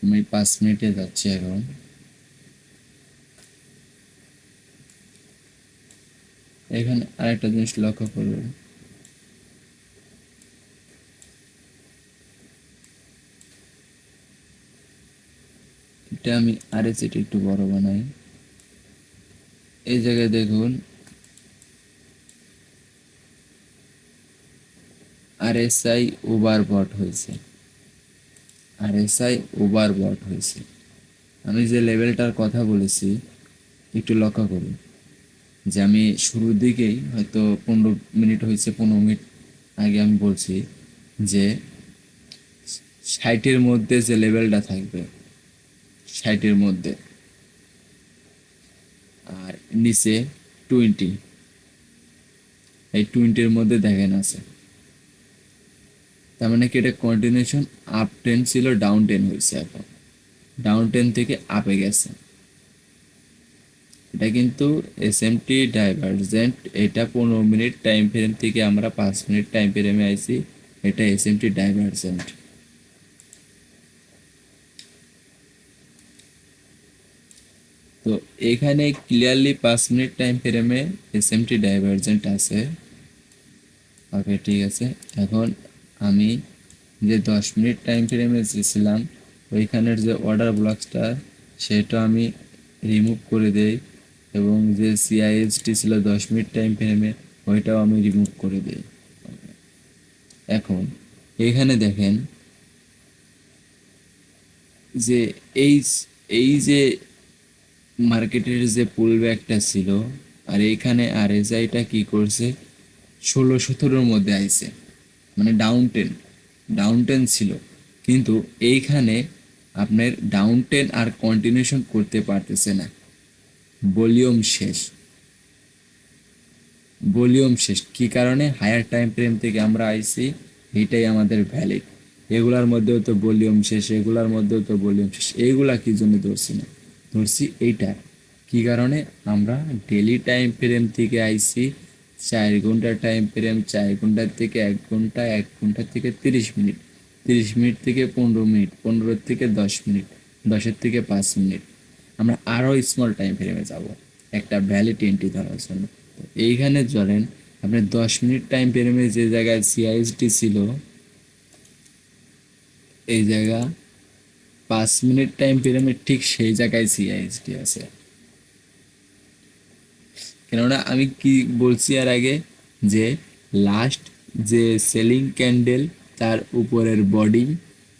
আমি 5 মিনিটে যাচ্ছি এখন। এখানে আরেকটা জিনিস লক্ষ্য করবেন, এটা আমি আরএসএটি একটু বড় বানাই। এই জায়গায় দেখুন আরএসআই ওভারবট হয়েছে, আরএসআই ওভারবট হয়েছে। আমি যে লেভেলটার কথা বলেছি একটু লক্ষ্য করুন, যে আমি শুরুর দিকেই হয়তো 15 মিনিট হয়েছে, 15 মিনিট আগে আমি বলছি যে 60-এর মধ্যে যে লেভেলটা থাকবে 60-এর মধ্যে, আর নিচে 20, এই 20-এর মধ্যে দেখেন আছে, তার মানে কি এটা কন্টিনিউশন আপ 10 ছিল, ডাউন 10 হয়েছে, এখন ডাউন 10 থেকে আপে গেছে। এটা কিন্তু এসএমটি ডাইভারজেন্ট, এটা 15 মিনিট টাইম ফ্রেম থেকে আমরা 5 মিনিট টাইম ফ্রেমে আইছি, এটা এসএমটি ডাইভারজেন্ট। তো এখানে ক্লিয়ারলি 5 মিনিট টাইম ফ্রেমে এসএমটি ডাইভারজেন্ট আছে। ওকে, ঠিক আছে। এখন আমি যে 10 মিনিট টাইম ফ্রেমে চেয়েছিলাম ওইখানের যে অর্ডার ব্লকসটা সেটা আমি রিমুভ করে দেই, এবং যে সিআইএসটি ছিল 10 মিনিট টাইম ফ্রেমে ওইটাও আমি রিমুভ করে দেই। এখন এখানে দেখেন যে এই এই যে মার্কেটের যে পুল ব্যাকটা ছিল, আর এইখানে আরএসআইটা কি করছে 16-17-এর মধ্যে আইছে, মানে ডাউন টেন ছিল, কিন্তু এইখানে আপনার ডাউন টেন আর কন্টিনিউশন করতে পারতেছে না, ভলিউম শেষ। ভলিউম শেষ কি কারণে, হায়ার টাইম ফ্রেম থেকে আমরা আইছি, এইটাই আমাদের ভ্যালিড। এগুলার মধ্যেও তো ভলিউম শেষ, এগুলার মধ্যেও তো ভলিউম শেষ, এইগুলা কি জন্য ধরছি না, ধরছি এইটা কি কারণে, আমরা ডেলি টাইম ফ্রেম থেকে আইছি 4 ঘন্টা টাইম ফ্রেম, 4 ঘন্টার থেকে 1 ঘন্টা, 1 ঘন্টা থেকে 30 মিনিট, 30 মিনিট থেকে 15 মিনিট, 15 থেকে 10 মিনিট, 10-এর থেকে 5 মিনিট, আমরা আরও স্মল টাইম ফ্রেমে যাব একটা ভ্যালিড এন্ট্রি ধরার জন্য। তো এইখানে ধরেন আপনি 10 মিনিট টাইম ফ্রেমে যে জায়গায় সিআইএসটি ছিল এই জায়গা 5 মিনিট টাইম ফ্রেমে ঠিক সেই জায়গায় সিআইএসটি আছে। কেননা আমি কি বলছি আর আগে, যে লাস্ট যে সেলিং ক্যান্ডেল তার উপরের বডি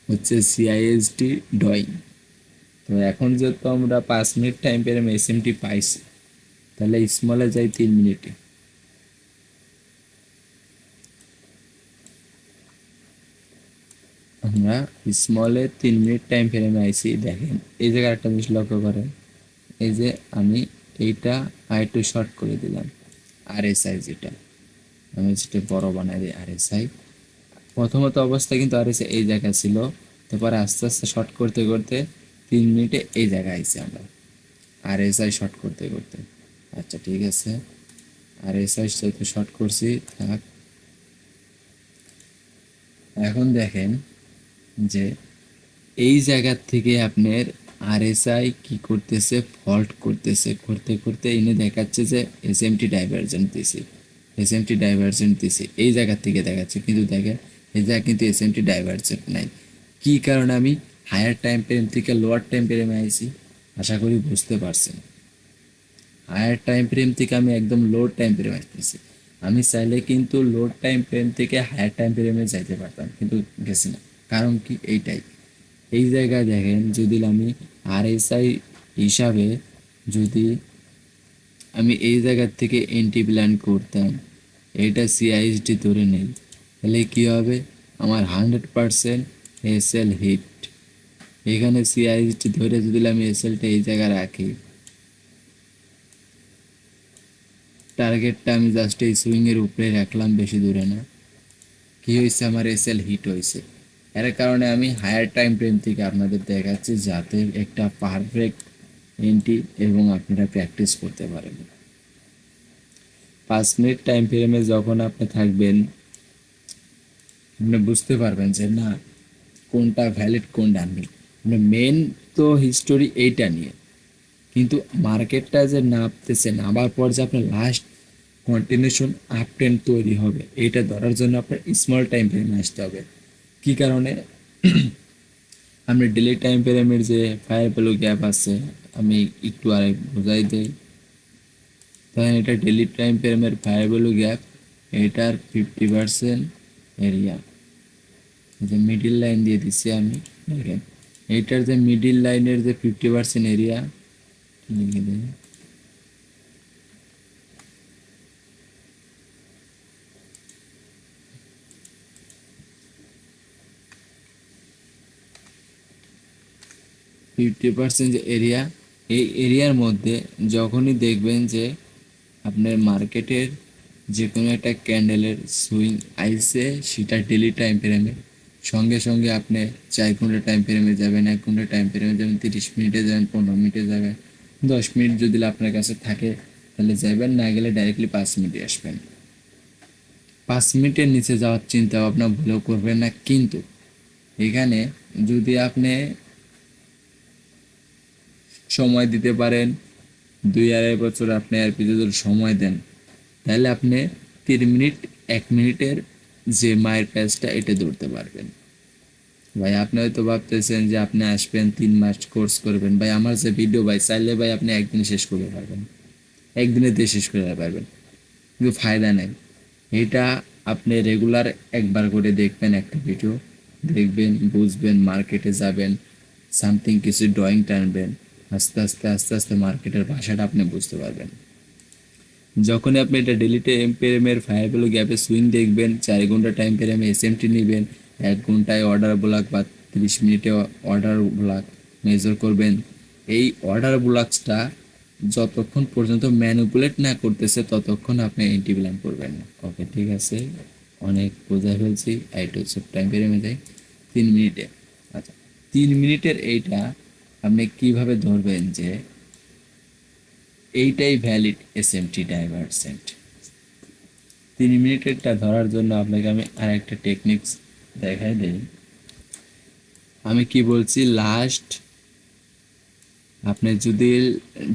হচ্ছে সিআইএসটি ড্রয়িং। তো এখন যেহেতু আমরা 5 মিনিট টাইম ফ্রেমে এসএমটি পাইছি, তাহলে স্মলে যাই 3 মিনিটে। আমরা স্মলে 3 মিনিট টাইম ফ্রেমে আইছি, দেখেন এই জায়গায় একটা জিনিস লক্ষ্য করেন, এই যে আমি এইটা আরেকটু শর্ট করে দিলাম, আরএসআই যেটা আমি যেটা বড় বানাই দিই আরএসআই, প্রথমত অবস্থা কিন্তু আর এসে এই জায়গা ছিল, তারপরে আস্তে আস্তে শর্ট করতে করতে 3 মিনিটে এই জায়গায় আইছি আমরা, আর এস আই শর্ট করতে করতে। আচ্ছা ঠিক আছে, আর এস আই তো শর্ট করছি, থাক। এখন দেখেন যে এই জায়গার থেকে আপনার আরএসআই কি করতেছে, ফল্ট করতেছে, করতে করতে এনে দেখাচ্ছে যে এসএমটি ডাইভারজেন্ট দিছে, এসএমটি ডাইভারজেন্ট দিছে এই জায়গার থেকে দেখাচ্ছে, কিন্তু দেখেন এই জায়গা কিন্তু এসএমটি ডাইভারজেন্ট নাই। কি কারণে আমি হায়ার টাইম ফ্রেম থেকে লোয়ার টাইম ফ্রেমে আইছি, আশা করি বুঝতে পারছেন। হায়ার টাইম ফ্রেম থেকে আমি একদম লো টাইম ফ্রেমে আসতেছি। আমি চাইলে কিন্তু লো টাইম ফ্রেম থেকে হায়ার টাইম ফ্রেমে যাইতে পারতাম, কিন্তু গেছি না। কারণ কি এইটাই, এই জায়গায় দেখেন যদি আমি আরএসআই হিসাবে যদি আমি এই জায়গার থেকে এন্টি প্ল্যান করতাম, এটা সিআইএসডি ধরে নেই, তাহলে কী হবে, আমার 100% এসএল হিট। এখানে সিআইএসডি ধরে যদি আমি এসএলটা এই জায়গায় রাখি, টার্গেটটা আমি জাস্ট এই সুইংয়ের উপরে রাখলাম, বেশি দূরে না, কী হয়েছে, আমার এসএল হিট হয়েছে। এর কারণে আমি হায়ার টাইম ফ্রেম থেকে আপনাদের দেখাচ্ছি, যাতে একটা পারফেক্ট এন্ট্রি এবং আপনারা প্র্যাকটিস করতে পারেন। 5 মিনিট টাইম ফ্রেমে যখন আপনি থাকবেন, আপনি বুঝতে পারবেন যে না কোনটা ভ্যালিড কোনটা আনভ্যালিড। মানে মেন তো হিস্টোরি এইটা নিয়ে, কিন্তু মার্কেটটা যে নামতেছে, নামার পর যে আপনার লাস্ট কন্টিনিউশন আপ ট্রেন্ড তৈরি হবে, এটা ধরার জন্য আপনার স্মল টাইম ফ্রেমে আসতে হবে। কী কারণে, আমরা ডেলি টাইম ফ্রেমের যে ফায়ার ভ্যালু গ্যাপ আছে, আমি একটু আরেক বোঝাই দিই। তাহলে এটা ডেলি টাইম ফ্রেমের ফায়ার ভ্যালু গ্যাপ, এটার 50% এরিয়া, যে মিডিল লাইন দিয়ে দিচ্ছি আমি, দেখেন এইটার যে মিডিল লাইনের যে 50% এরিয়া লিখে দিই, 50% যে এরিয়া, এই এরিয়ার মধ্যে যখনই দেখবেন যে আপনার মার্কেটের যে কোনো একটা ক্যান্ডেলের সুইং আইসে, সেটা ডেলি টাইম ফ্রেমে, সঙ্গে সঙ্গে আপনি 4 ঘন্টা টাইম ফ্রেমে যাবেন, 1 ঘন্টা টাইম ফ্রেমে যাবেন, 30 মিনিটে যাবেন, 15 মিনিটে যাবেন, 10 মিনিট যদি আপনার কাছে থাকে তাহলে যাবেন, না গেলে ডাইরেক্টলি 5 মিনিটে আসবেন। 5 মিনিটের নিচে যাওয়ার চিন্তা ভাবনা ভুলেও করবেন না। কিন্তু এখানে যদি আপনি সময় দিতে পারেন, 2-2.5 বছর আপনি আর পিছনে যদি সময় দেন, তাহলে আপনি 3 মিনিট 1 মিনিটের যে মায়ের প্যাচটা এটা ধরতে পারবেন। ভাই আপনি হয়তো ভাবতেছেন যে আপনি আসবেন 3 মাস কোর্স করবেন, ভাই আমার যে ভিডিও ভাই চাইলে ভাই আপনি একদিন শেষ করতে পারবেন, একদিনে দিয়ে শেষ করে পারবেন, কিন্তু ফায়দা নেই। এটা আপনি রেগুলার একবার করে দেখবেন, একটা ভিডিও দেখবেন, বুঝবেন, মার্কেটে যাবেন, সামথিং কিছু ড্রয়িং টানবেন, আস্তে আস্তে আস্তে আস্তে মার্কেটের ভাষাটা আপনি বুঝতে পারবেন। যখনই আপনি এটা ডেলি টাইম ফ্রেমের ফায়ার ভ্যালু গ্যাপে সুইং দেখবেন, 4 ঘন্টা টাইম ফ্রেমে এসএমটি নেবেন, 1 ঘন্টায় অর্ডার ব্লক বা 30 মিনিটে অর্ডার ব্লক মেজার করবেন। এই অর্ডার ব্লকসটা যতক্ষণ পর্যন্ত ম্যানিপুলেট না করতেছে ততক্ষণ আপনি এন্টি প্ল্যান করবেন না। ওকে ঠিক আছে, অনেক বোঝা ফেলছি, এইটা হচ্ছে টাইম ফ্রেমে যাই 3 মিনিটে। আচ্ছা 3 মিনিটের এইটা আপনি কিভাবে ধরবেন যে এইটাই ভ্যালিড এসএমটি ডাইভারজেন্ট। 3 মিনিটেরটা ধরার জন্য আপনাকে আমি আরেকটা টেকনিক্স দেখাই দিই। আমি কি বলছি, লাস্ট আপনার যদি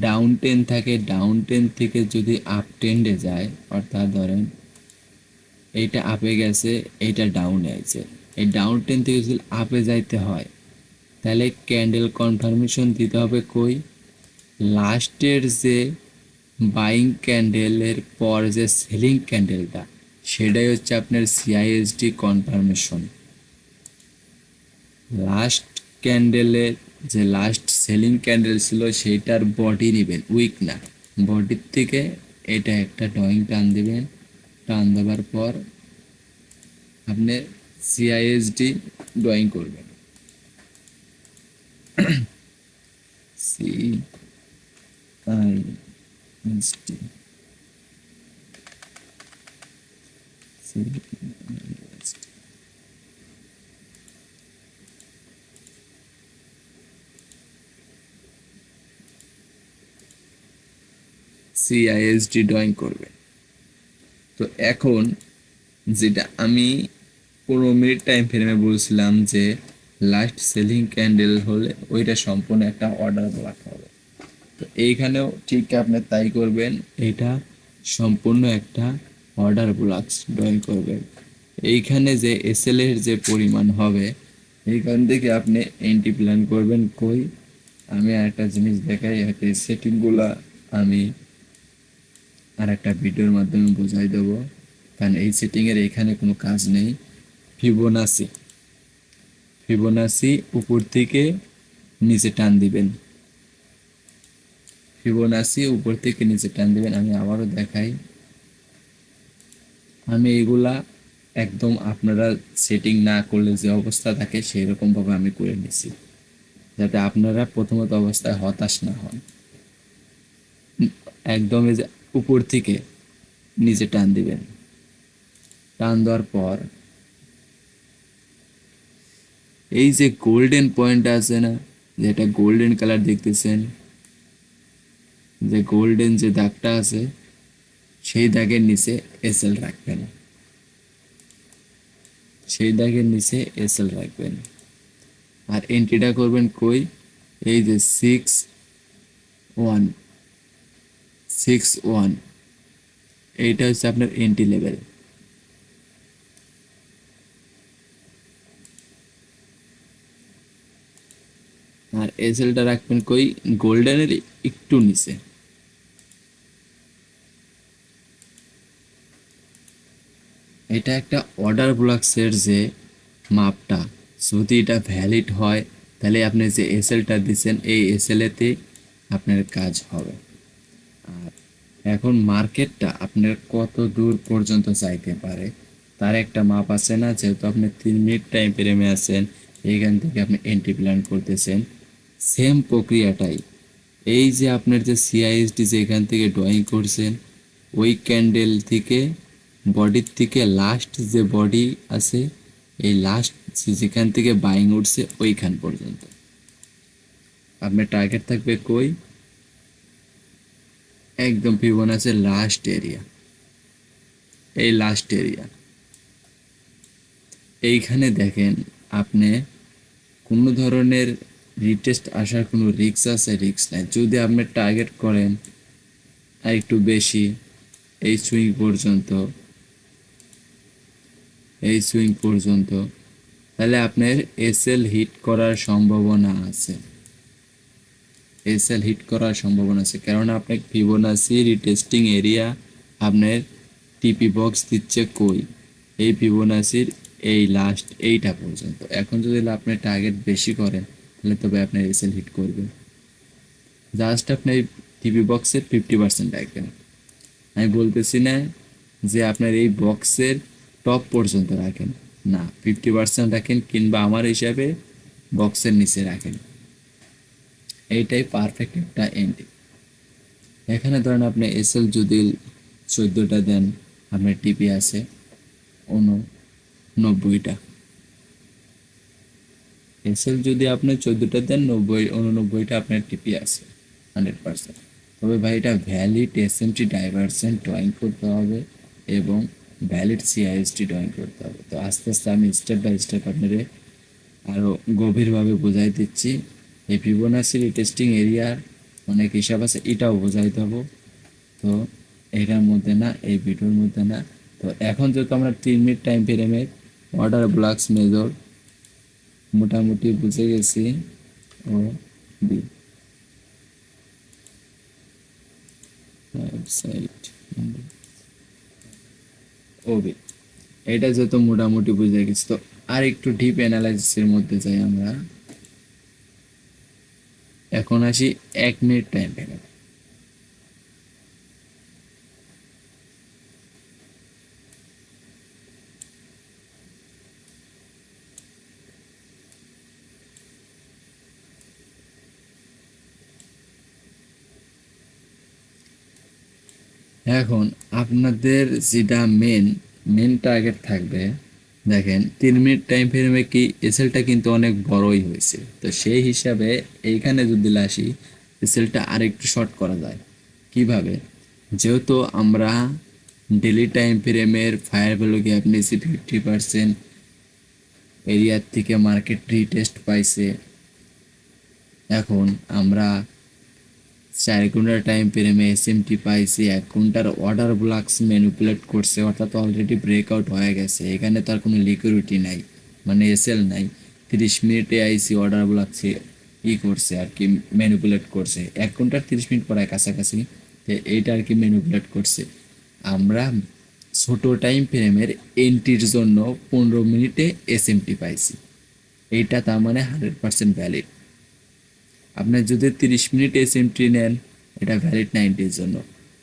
ডাউন টেন থাকে, ডাউন টেন থেকে যদি আপ টেন্ডে যায়, অর্থাৎ ধরেন এইটা আপে গেছে, এইটা ডাউনে আছে, এই ডাউন টেন থেকে যদি আপে যাইতে হয়, তাহলে ক্যান্ডেল কনফার্মেশন দিতে হবে কই, লাস্টের যে বাইং ক্যান্ডেলের পর যে সেলিং ক্যান্ডেলটা, সেটাই হচ্ছে আপনার সিআইএসডি কনফার্মেশন। লাস্ট ক্যান্ডেলের যে লাস্ট সেলিং ক্যান্ডেল ছিল সেইটার বডি নেবেন, উইক না, বডির থেকে এটা একটা ড্রয়িং টান দেবেন, টান দেওয়ার পর আপনি সিআইএসডি ড্রয়িং করবেন, C I S D, CISD drawing করবেন। তো এখন যেটা আমি 15 মিনিট টাইম ফ্রেমে বলছিলাম যে লাস্ট সেলিং ক্যান্ডেল হলে ওইটা সম্পূর্ণ একটা অর্ডার ব্লক হবে। তো এইখানেও ঠিক আপনি তাই করবেন, এটা সম্পূর্ণ একটা অর্ডার ব্লকস ড্রয়িং করবেন। এইখানে যে এসএল এর যে পরিমাণ হবে এইখান থেকে আপনি এন্ট্রি প্ল্যান করবেন কই। আমি একটা জিনিস দেখাই, এই সেটিংগুলা আমি আর একটা ভিডিওর মাধ্যমে বোঝাই দেবো, কারণ এই সেটিংয়ের এখানে কোনো কাজ নেই। ফিবোনাসি ফিবোনাসি উপর থেকে নিচে টান দিবেন, ফিবোনাসি উপর থেকে নিচে টান দিবেন। আমি আবারও দেখাই, আমি এগুলা একদম আপনারা সেটিং না করলে যে অবস্থা থাকে সেই রকমভাবে আমি করে নিছি, যাতে আপনারা প্রথমত অবস্থায় হতাশ না হন। একদম এই যে উপর থেকে নিচে টান দিবেন, টান দেওয়ার পর এই যে গোল্ডেন পয়েন্ট আছে না, যেটা গোল্ডেন কালার দেখতেছেন, যে গোল্ডেন যে দাগটা আছে সেই দাগের নিচে এসএল রাখবেন, সেই দাগের নিচে এসএল রাখবেন। আর এন্ট্রিটা করবেন কই, এই যে 6161, এইটা হচ্ছে আপনার এন্ট্রি লেভেল। আর এসএলটা রাখবেন কই, গোল্ডেনের একটু নিচে। এটা একটা অর্ডার ব্লকসের যে মাপটা, যদি এটা ভ্যালিড হয় তাহলে আপনি যে এসএলটা দিচ্ছেন এই এসএলেতে আপনার কাজ হবে। আর এখন মার্কেটটা আপনার কত দূর পর্যন্ত যাইতে পারে তার একটা মাপ আছে না, যেহেতু আপনি 3 মিনিট টাইম ফ্রেমে আছেন, এইখান থেকে আপনি এন্ট্রি প্ল্যান করতেছেন। সেম প্রক্রিয়াটাই, এই যে আপনার যে সিআইএসডি যে এখান থেকে ড্রয়িং করছেন ওই ক্যান্ডেল থেকে বডির থেকে লাস্ট যে বডি আছে, এই লাস্ট যেখান থেকে বাইং উঠছে ওইখান পর্যন্ত আপনার টার্গেট থাকবে কই, একদম ফিবোনাচি লাস্ট এরিয়া, এই লাস্ট এরিয়া। এইখানে দেখেন আপনি কোনো ধরনের রিটেস্ট আসার কোনো রিস্ক আছে, রিস্ক নাই। যদি আপনি টার্গেট করেন আর একটু বেশি, এই সুইং পর্যন্ত, এই সুইং পর্যন্ত, তাহলে আপনার এসএল হিট করার সম্ভাবনা আছে, এসএল হিট করার সম্ভাবনা আছে। কারণ আপনার ফিবোনাচি রিটেস্টিং এরিয়া আপনার টিপি বক্স দিচ্ছে কই, এই ফিবোনাচির এই লাস্ট এইটা পর্যন্ত। এখন যদি আপনি টার্গেট বেশি করেন তাহলে তবে আপনার এসএল হিট করবে। জাস্ট আপনি টিপি বক্সের 50% রাখবেন। আমি বলতেছি না যে আপনার এই বক্সের টপ পর্যন্ত রাখেন, না, 50% রাখেন, কিংবা আমার হিসাবে বক্সের নিচে রাখেন, এইটাই পারফেক্ট একটা এন্ট্রি। এখানে ধরেন আপনি এসএল যদি 14টা দেন, আপনার টিপি আছে 89টা। এসএল যদি আপনি 14টা দেন, 89টা আপনার টিপি আছে 100%। তবে ভাই এটা ভ্যালিড এসএমটি ডাইভারজেন্ট ড্রয়িং করতে হবে এবং ভ্যালিড সিআইএসটি ড্রয়িং করতে হবে। তো আস্তে আস্তে আমি স্টেপ বাই স্টেপ আপনাদের আরও গভীরভাবে বোঝাই দিচ্ছি। এই ফিবোনাচি রিটেস্টিং এরিয়ার অনেক হিসাব আছে, এটাও বোঝাই দেবো। তো এটার মধ্যে না, এই ভিডিওর মধ্যে না। তো এখন যেহেতু আমরা 3 মিনিট টাইম ফ্রেমে অর্ডার ব্লকস মেজর মোটামুটি বুঝে গেছি, ও বি ওয়েবসাইট ওবি, এটা যেহেতু মোটামুটি বুঝে গেছি, তো আর একটু ডিপ অ্যানালাইসিসের মধ্যে যাই আমরা। এখন আসি 1 মিনিট টাইম ফ্রেমে। এখন আপনাদের যেটা মেন টার্গেট থাকবে, দেখেন 3 মিনিট টাইম ফ্রেমে কি এসএলটা কিন্তু অনেক বড়ই হয়েছে। তো সেই হিসাবে এইখানে যদি আসি এসএলটা আরেকটু শর্ট করা যায় কিভাবে, যেহেতু আমরা ডেলি টাইম ফ্রেমের ফায়ার ভ্যালু গ্যাপ নিয়েছি 50%, এরিয়ার থেকে মার্কেট রিটেস্ট পাইছে। এখন আমরা 4 ঘন্টার টাইম ফ্রেমে এসএমটি পাইছি, 1 ঘন্টার অর্ডার ব্লকস ম্যানিপুলেট করছে, অর্থাৎ অলরেডি ব্রেকআউট হয়ে গেছে। এখানে তার কোনো লিকুইডিটি নাই, মানে এসএল নাই। 30 মিনিটে আইসি অর্ডার ব্লকসে করছে আর কি, ম্যানিপুলেট করছে 1 ঘন্টার 30 মিনিট পরে কাছাকাছি। এইটা আর কি ম্যানিপুলেট করছে। আমরা ছোট টাইম ফ্রেমের এন্ট্রির জন্য 15 মিনিটে এসএমটি পাইছি। এইটা তার মানে 100% ভ্যালিড। আপনার যদি 30 মিনিট এসএমটি নেন, এটা ভ্যালিড না এন্ট্রির জন্য।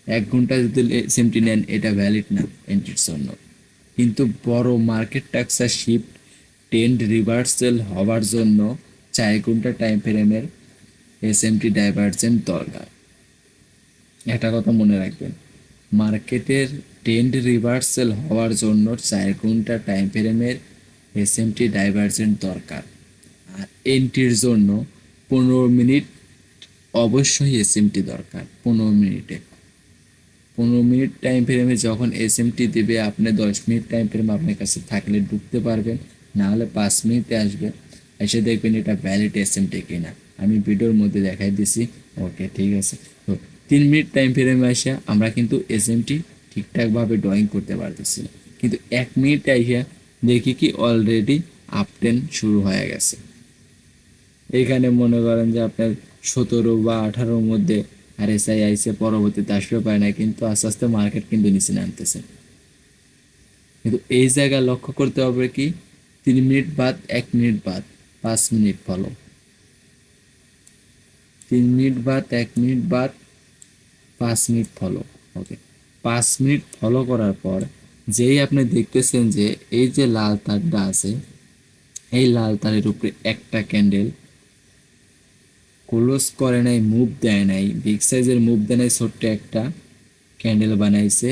1 ঘন্টা যদি এসএমটি নেন, এটা ভ্যালিড না এন্ট্রির জন্য। কিন্তু বড় মার্কেট টাক্সার শিফট ট্রেন্ড রিভার্সাল হওয়ার জন্য 4 ঘন্টা টাইম ফ্রেমের এসএমটি ডাইভারজেন্ট দরকার। একটা কথা মনে রাখবেন, মার্কেটের ট্রেন্ড রিভার্সাল হওয়ার জন্য 4 ঘন্টা টাইম ফ্রেমের এসএমটি ডাইভারজেন্ট দরকার। আর এন্ট্রির জন্য 15 মিনিট অবশ্যই এসএমটি দরকার। 15 মিনিটে 15 মিনিট টাইম ফ্রেমে যখন এসএমটি দেবে, আপনি 10 মিনিট টাইম ফ্রেম আপনার কাছে থাকলে ঢুকতে পারবেন, না হলে 5 মিনিটে আসবে, এসে দেখবেন এটা ভ্যালিড এসএমটি কিনা। আমি ভিডিওর মধ্যে দেখাই দিছি। ওকে, ঠিক আছে। তো 3 মিনিট টাইম ফ্রেমে আসে আমরা কিন্তু এসএমটি ঠিকঠাকভাবে ড্রয়িং করতে পারতেছি না, কিন্তু 1 মিনিটে আইসা দেখি কি অলরেডি আপটেন শুরু হয়ে গেছে। এইখানে মনে করেন যে আপনার 17 বা 18-র মধ্যে আরএসআই আইসে, পরবর্তীতে আসতে পারে না, কিন্তু আস্তে আস্তে মার্কেট কিন্তু নিচে নামতেছে। কিন্তু এই জায়গায় লক্ষ্য করতে হবে কি, 3 মিনিট বাদ, 1 মিনিট বাদ, 5 মিনিট ফলো। 3 মিনিট বাদ, 1 মিনিট বাদ, 5 মিনিট ফলো। ওকে, 5 মিনিট ফলো করার পর যেই আপনি দেখতেছেন যে এই যে লাল তারটা আছে, এই লাল তারের উপরে একটা ক্যান্ডেল ক্লোজ করে নাই, মুভ দেয় নাই, বিগ সাইজের মুভ দেয় নাই, ছোট্ট একটা ক্যান্ডেল বানাইছে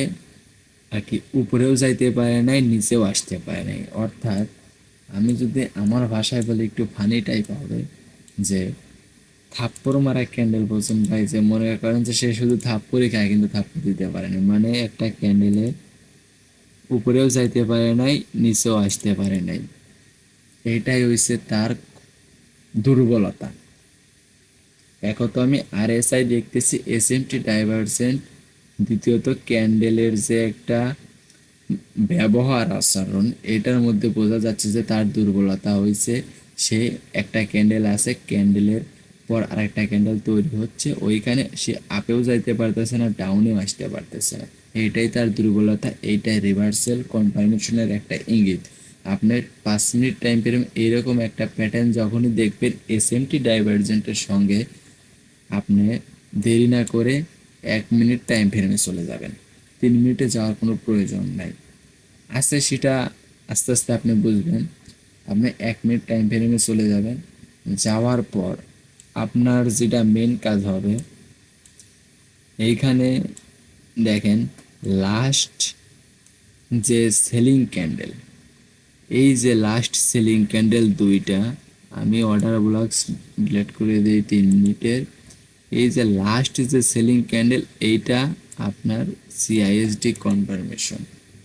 আর কি, উপরেও যাইতে পারে নাই, নিচেও আসতে পারে নাই। অর্থাৎ আমি যদি আমার ভাষায় বলি, একটু ফানি টাইপ হবে, যে থাপ্পড় মারা ক্যান্ডেল বলছেন ভাই, যে মনে করেন যে সে শুধু থাপ্পড়ই খায় কিন্তু থাপ্পড় দিতে পারে না, মানে একটা ক্যান্ডেলে উপরেও যাইতে পারে নাই, নিচেও আসতে পারে নাই। এটাই হইছে তার দুর্বলতা। এখন তো আমি আরএসআই দেখতেছি, এসএমটি ডাইভারজেন্ট। দ্বিতীয়ত ক্যান্ডেলের যে একটা ব্যবহার আচরণ, এটার মধ্যে বোঝা যাচ্ছে যে তার দুর্বলতা হয়েছে। সে একটা ক্যান্ডেল আছে, ক্যান্ডেলের পর আরেকটা ক্যান্ডেল তৈরি হচ্ছে, ওইখানে সে আপেও যাইতে পারতেছে না, ডাউনেও আসতে পারতেছে না। এইটাই তার দুর্বলতা, এইটাই রিভার্সাল কনফার্মেশনের একটা ইঙ্গিত। আপনার 5 মিনিট টাইম ফ্রেম এইরকম একটা প্যাটার্ন যখনই দেখবেন এসএমটি ডাইভারজেন্টের সঙ্গে, আপনি দেরি না করে 1 মিনিট টাইম ফ্রেমে চলে যাবেন। 3 মিনিটে যাওয়ার কোনো প্রয়োজন নাই। আস্তে সেটা আস্তে আস্তে আপনি বুঝবেন। আপনি 1 মিনিট টাইম ফ্রেমে চলে যাবেন। যাওয়ার পর আপনার যেটা মেন কাজ হবে, এইখানে দেখেন লাস্ট যে সেলিং ক্যান্ডেল, এই যে লাস্ট সেলিং ক্যান্ডেল দুইটা, আমি অর্ডার ব্লকস ডিলিট করে দিই 3 মিনিটের। এই যে লাস্ট যে সেলিং ক্যান্ডেল, এইটা আপনার সিআইএসডি কনফার্মেশন।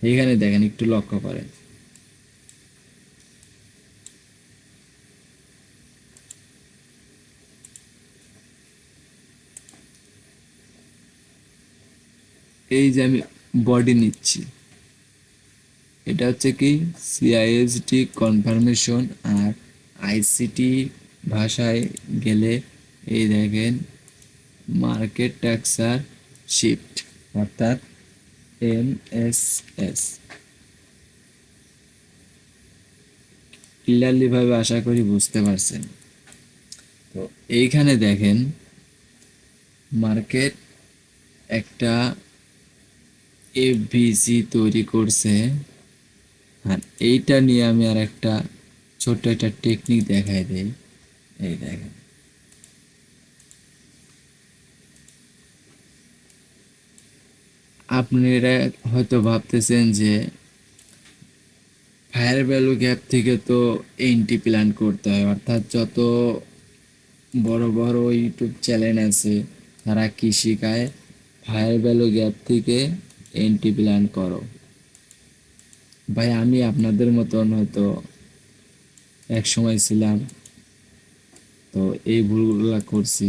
এইখানে দেখেন, একটু লক্ষ্য করেন, এই যে আমি বডি নিচ্ছি, এটা হচ্ছে কি সিআইএসডি কনফার্মেশন। আর আইসিটি ভাষায় গেলে এই দেখেন মার্কেট টাক্সার শিফট, অর্থাৎ এমএসএস। ক্লিয়ারলি ভাবে আশা করি বুঝতে পারছেন। তো এইখানে দেখেন মার্কেট একটা এফভিসি তৈরি করছে। আর এইটা নিয়ে আমি আর একটা ছোট্ট একটা টেকনিক দেখাই দেই। এই দেখেন, আপনারা হয়তো ভাবতেছেন যে ফায়ার ভ্যালু গ্যাপ থেকে তো এন্ট্রি প্ল্যান করতে হয়, অর্থাৎ যত বড় বড় ইউটিউব চ্যানেল আছে তারা কি শিখায়, হায়ার ভ্যালু গ্যাপ থেকে এন্ট্রি প্ল্যান করো। ভাই আমি আপনাদের মতন হয়তো এক সময় ছিলাম, তো এই ভুলগুলো করছি।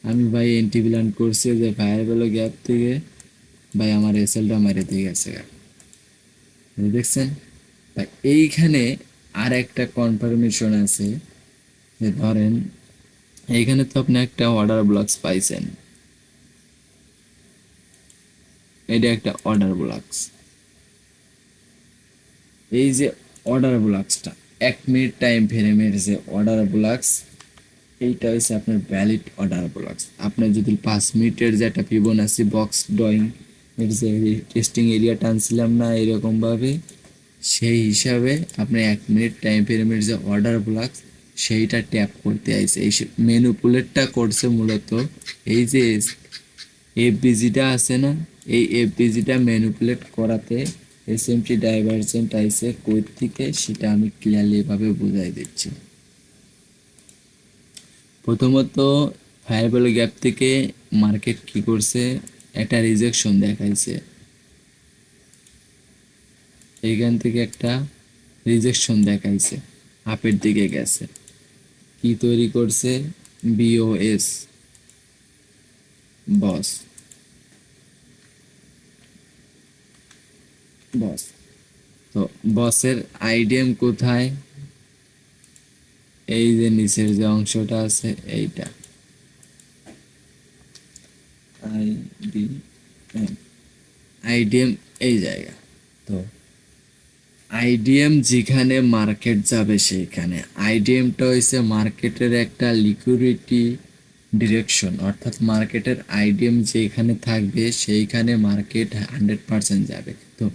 আমি ভাই এন্ট্রি প্ল্যান করছি যে হায়ার ভ্যালু গ্যাপ থেকে, ভাই আমার এসএলটা মারে দিয়ে গেছে। দেখছেন ভাই, এইখানে আর একটা কনফার্মেশন আছে যে ধরেন এইখানে তো আপনি একটা অর্ডার ব্লকস পাইছেন, এটা একটা অর্ডার ব্লকস। এই যে অর্ডার ব্লকসটা 1 মিনিট টাইম ফ্রেমের যে অর্ডার ব্লকস, এইটা হচ্ছে আপনার ভ্যালিড অর্ডার ব্লকস। আপনার যদি 5 মিনিটের যে একটা ফিবোনাসি বক্স ড্রয়িং এর যে টেস্টিং এরিয়া টানছিলাম না এরকমভাবে, সেই হিসাবে আপনি 1 মিনিট টাইম ফ্রেমের যে অর্ডার ব্লকস সেইটা ট্যাপ করতে আইছে। এই ম্যানিপুলেটটা করছে মূলত এই যে এফবিজিটা আছে না, এই এফবিজিটা ম্যানিপুলেট করাতে এসএমটি ডাইভারজেন্ট আইছে কই থেকে সেটা আমি ক্লিয়ারলি এভাবে বুঝাই দিচ্ছি। প্রথমত ফায়ারবল গ্যাপ থেকে মার্কেট কি করছে, একটা রিজেকশন দেখাইছে, এইখান থেকে একটা রিজেকশন দেখাইছে, আপের দিকে গেছে, কি তৈরি করছে, বিওএস বস বস। তো বসের আইডিএম কোথায়, এই যে নিচের যে অংশটা আছে এইটা আইডিএম, আইডিএম এই জায়গা। তো আইডিএম যেখানে মার্কেট যাবে সেইখানে, আইডিএমটা হচ্ছে মার্কেটের একটা লিকুইডিটি ডিরেকশন, অর্থাৎ মার্কেটের আইডিএম যেখানে থাকবে সেইখানে মার্কেট 100% যাবে। তো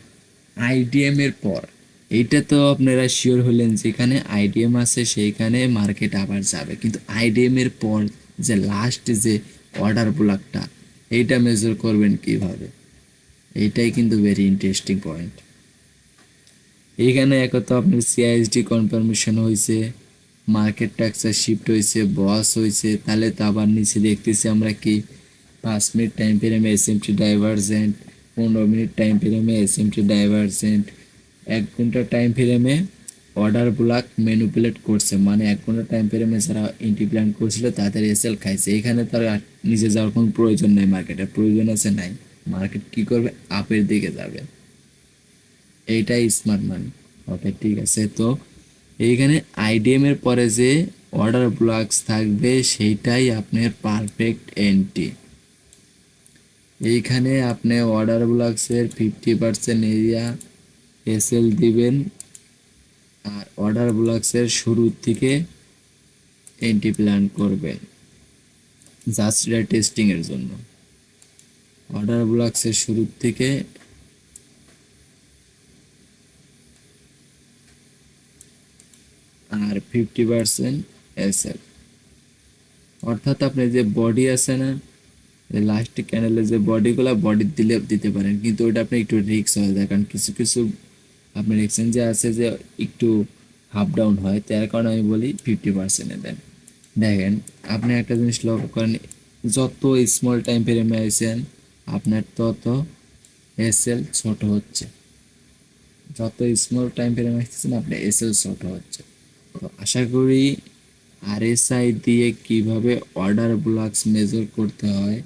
আইডিএম এর পর এইটা তো আপনারা শিওর হলেন যেখানে আইডিএম আছে সেইখানে মার্কেট আবার যাবে, কিন্তু আইডিএম এর পর যে লাস্ট যে অর্ডার ব্লকটা, এইটা মেজার করবেন কিভাবে, এইটাই কিন্তু ভেরি ইন্টারেস্টিং পয়েন্ট। এইখানে একত আপনার সিআইএসডি কনফার্মেশন হয়েছে, মার্কেট ট্যাক্সার শিফট হয়েছে, বস হয়েছে, তাহলে তো আবার নিচে দেখতেছি আমরা কি 5 মিনিট টাইম ফ্রেমে এসএমটি ডাইভারজেন্ট, 15 মিনিট টাইম ফ্রেমে এসএমটি ডাইভারজেন্ট, 1 ঘন্টা টাইম ফ্রেমে অর্ডার ব্লক ম্যানিপুলেট করছে, মানে 1 ঘন্টা টাইম ফ্রেমে যারা এন্ট্রি প্ল্যান করছিল তাদের এসএল খাইছে। এখানে তার নিচে যাওয়ার কোনো প্রয়োজন নেই, মার্কেটের প্রয়োজন আছে নাই, মার্কেট কি করবে, আপের দিকে যাবে, এইটাই স্মার্ট মানি। ওকে ঠিক আছে। তো এইখানে আইডিএম এর পরে যে অর্ডার ব্লকস থাকবে সেইটাই আপনার পারফেক্ট এন্ট্রি। এইখানে আপনি অর্ডার ব্লকসের 50% এরিয়া এসএল দিবেন, আর অর্ডার ব্লকসের শুরুর থেকে এন্ট্রি প্ল্যান করবেন জাস্ট এটা টেস্টিং এর জন্য। অর্ডার ব্লকসের শুরুর থেকে আর 50% এসএল, অর্থাৎ আপনার যে বডি আছে না, লাস্ট ক্যান্ডেলের যে বডিগুলো, বডি দিলে দিতে পারেন, কিন্তু ওইটা আপনি একটু রিস্ক হয়ে যায়, কারণ কিছু কিছু আপনার এক্সচেঞ্জে আছে যে একটু হাফ ডাউন হয়, তার কারণে আমি বলি 50% দেন। দেখেন আপনি একটা জিনিস লক্ষ্য করেন, যত স্মল টাইম ফ্রেমে আইছেন আপনার তত এসএল ছোট হচ্ছে, যত স্মল টাইম ফ্রেমে আসতেছেন আপনার এসএল ছোট হচ্ছে। তো আশা করি আরএসআই দিয়ে কিভাবে অর্ডার ব্লকস মেজার করতে হয়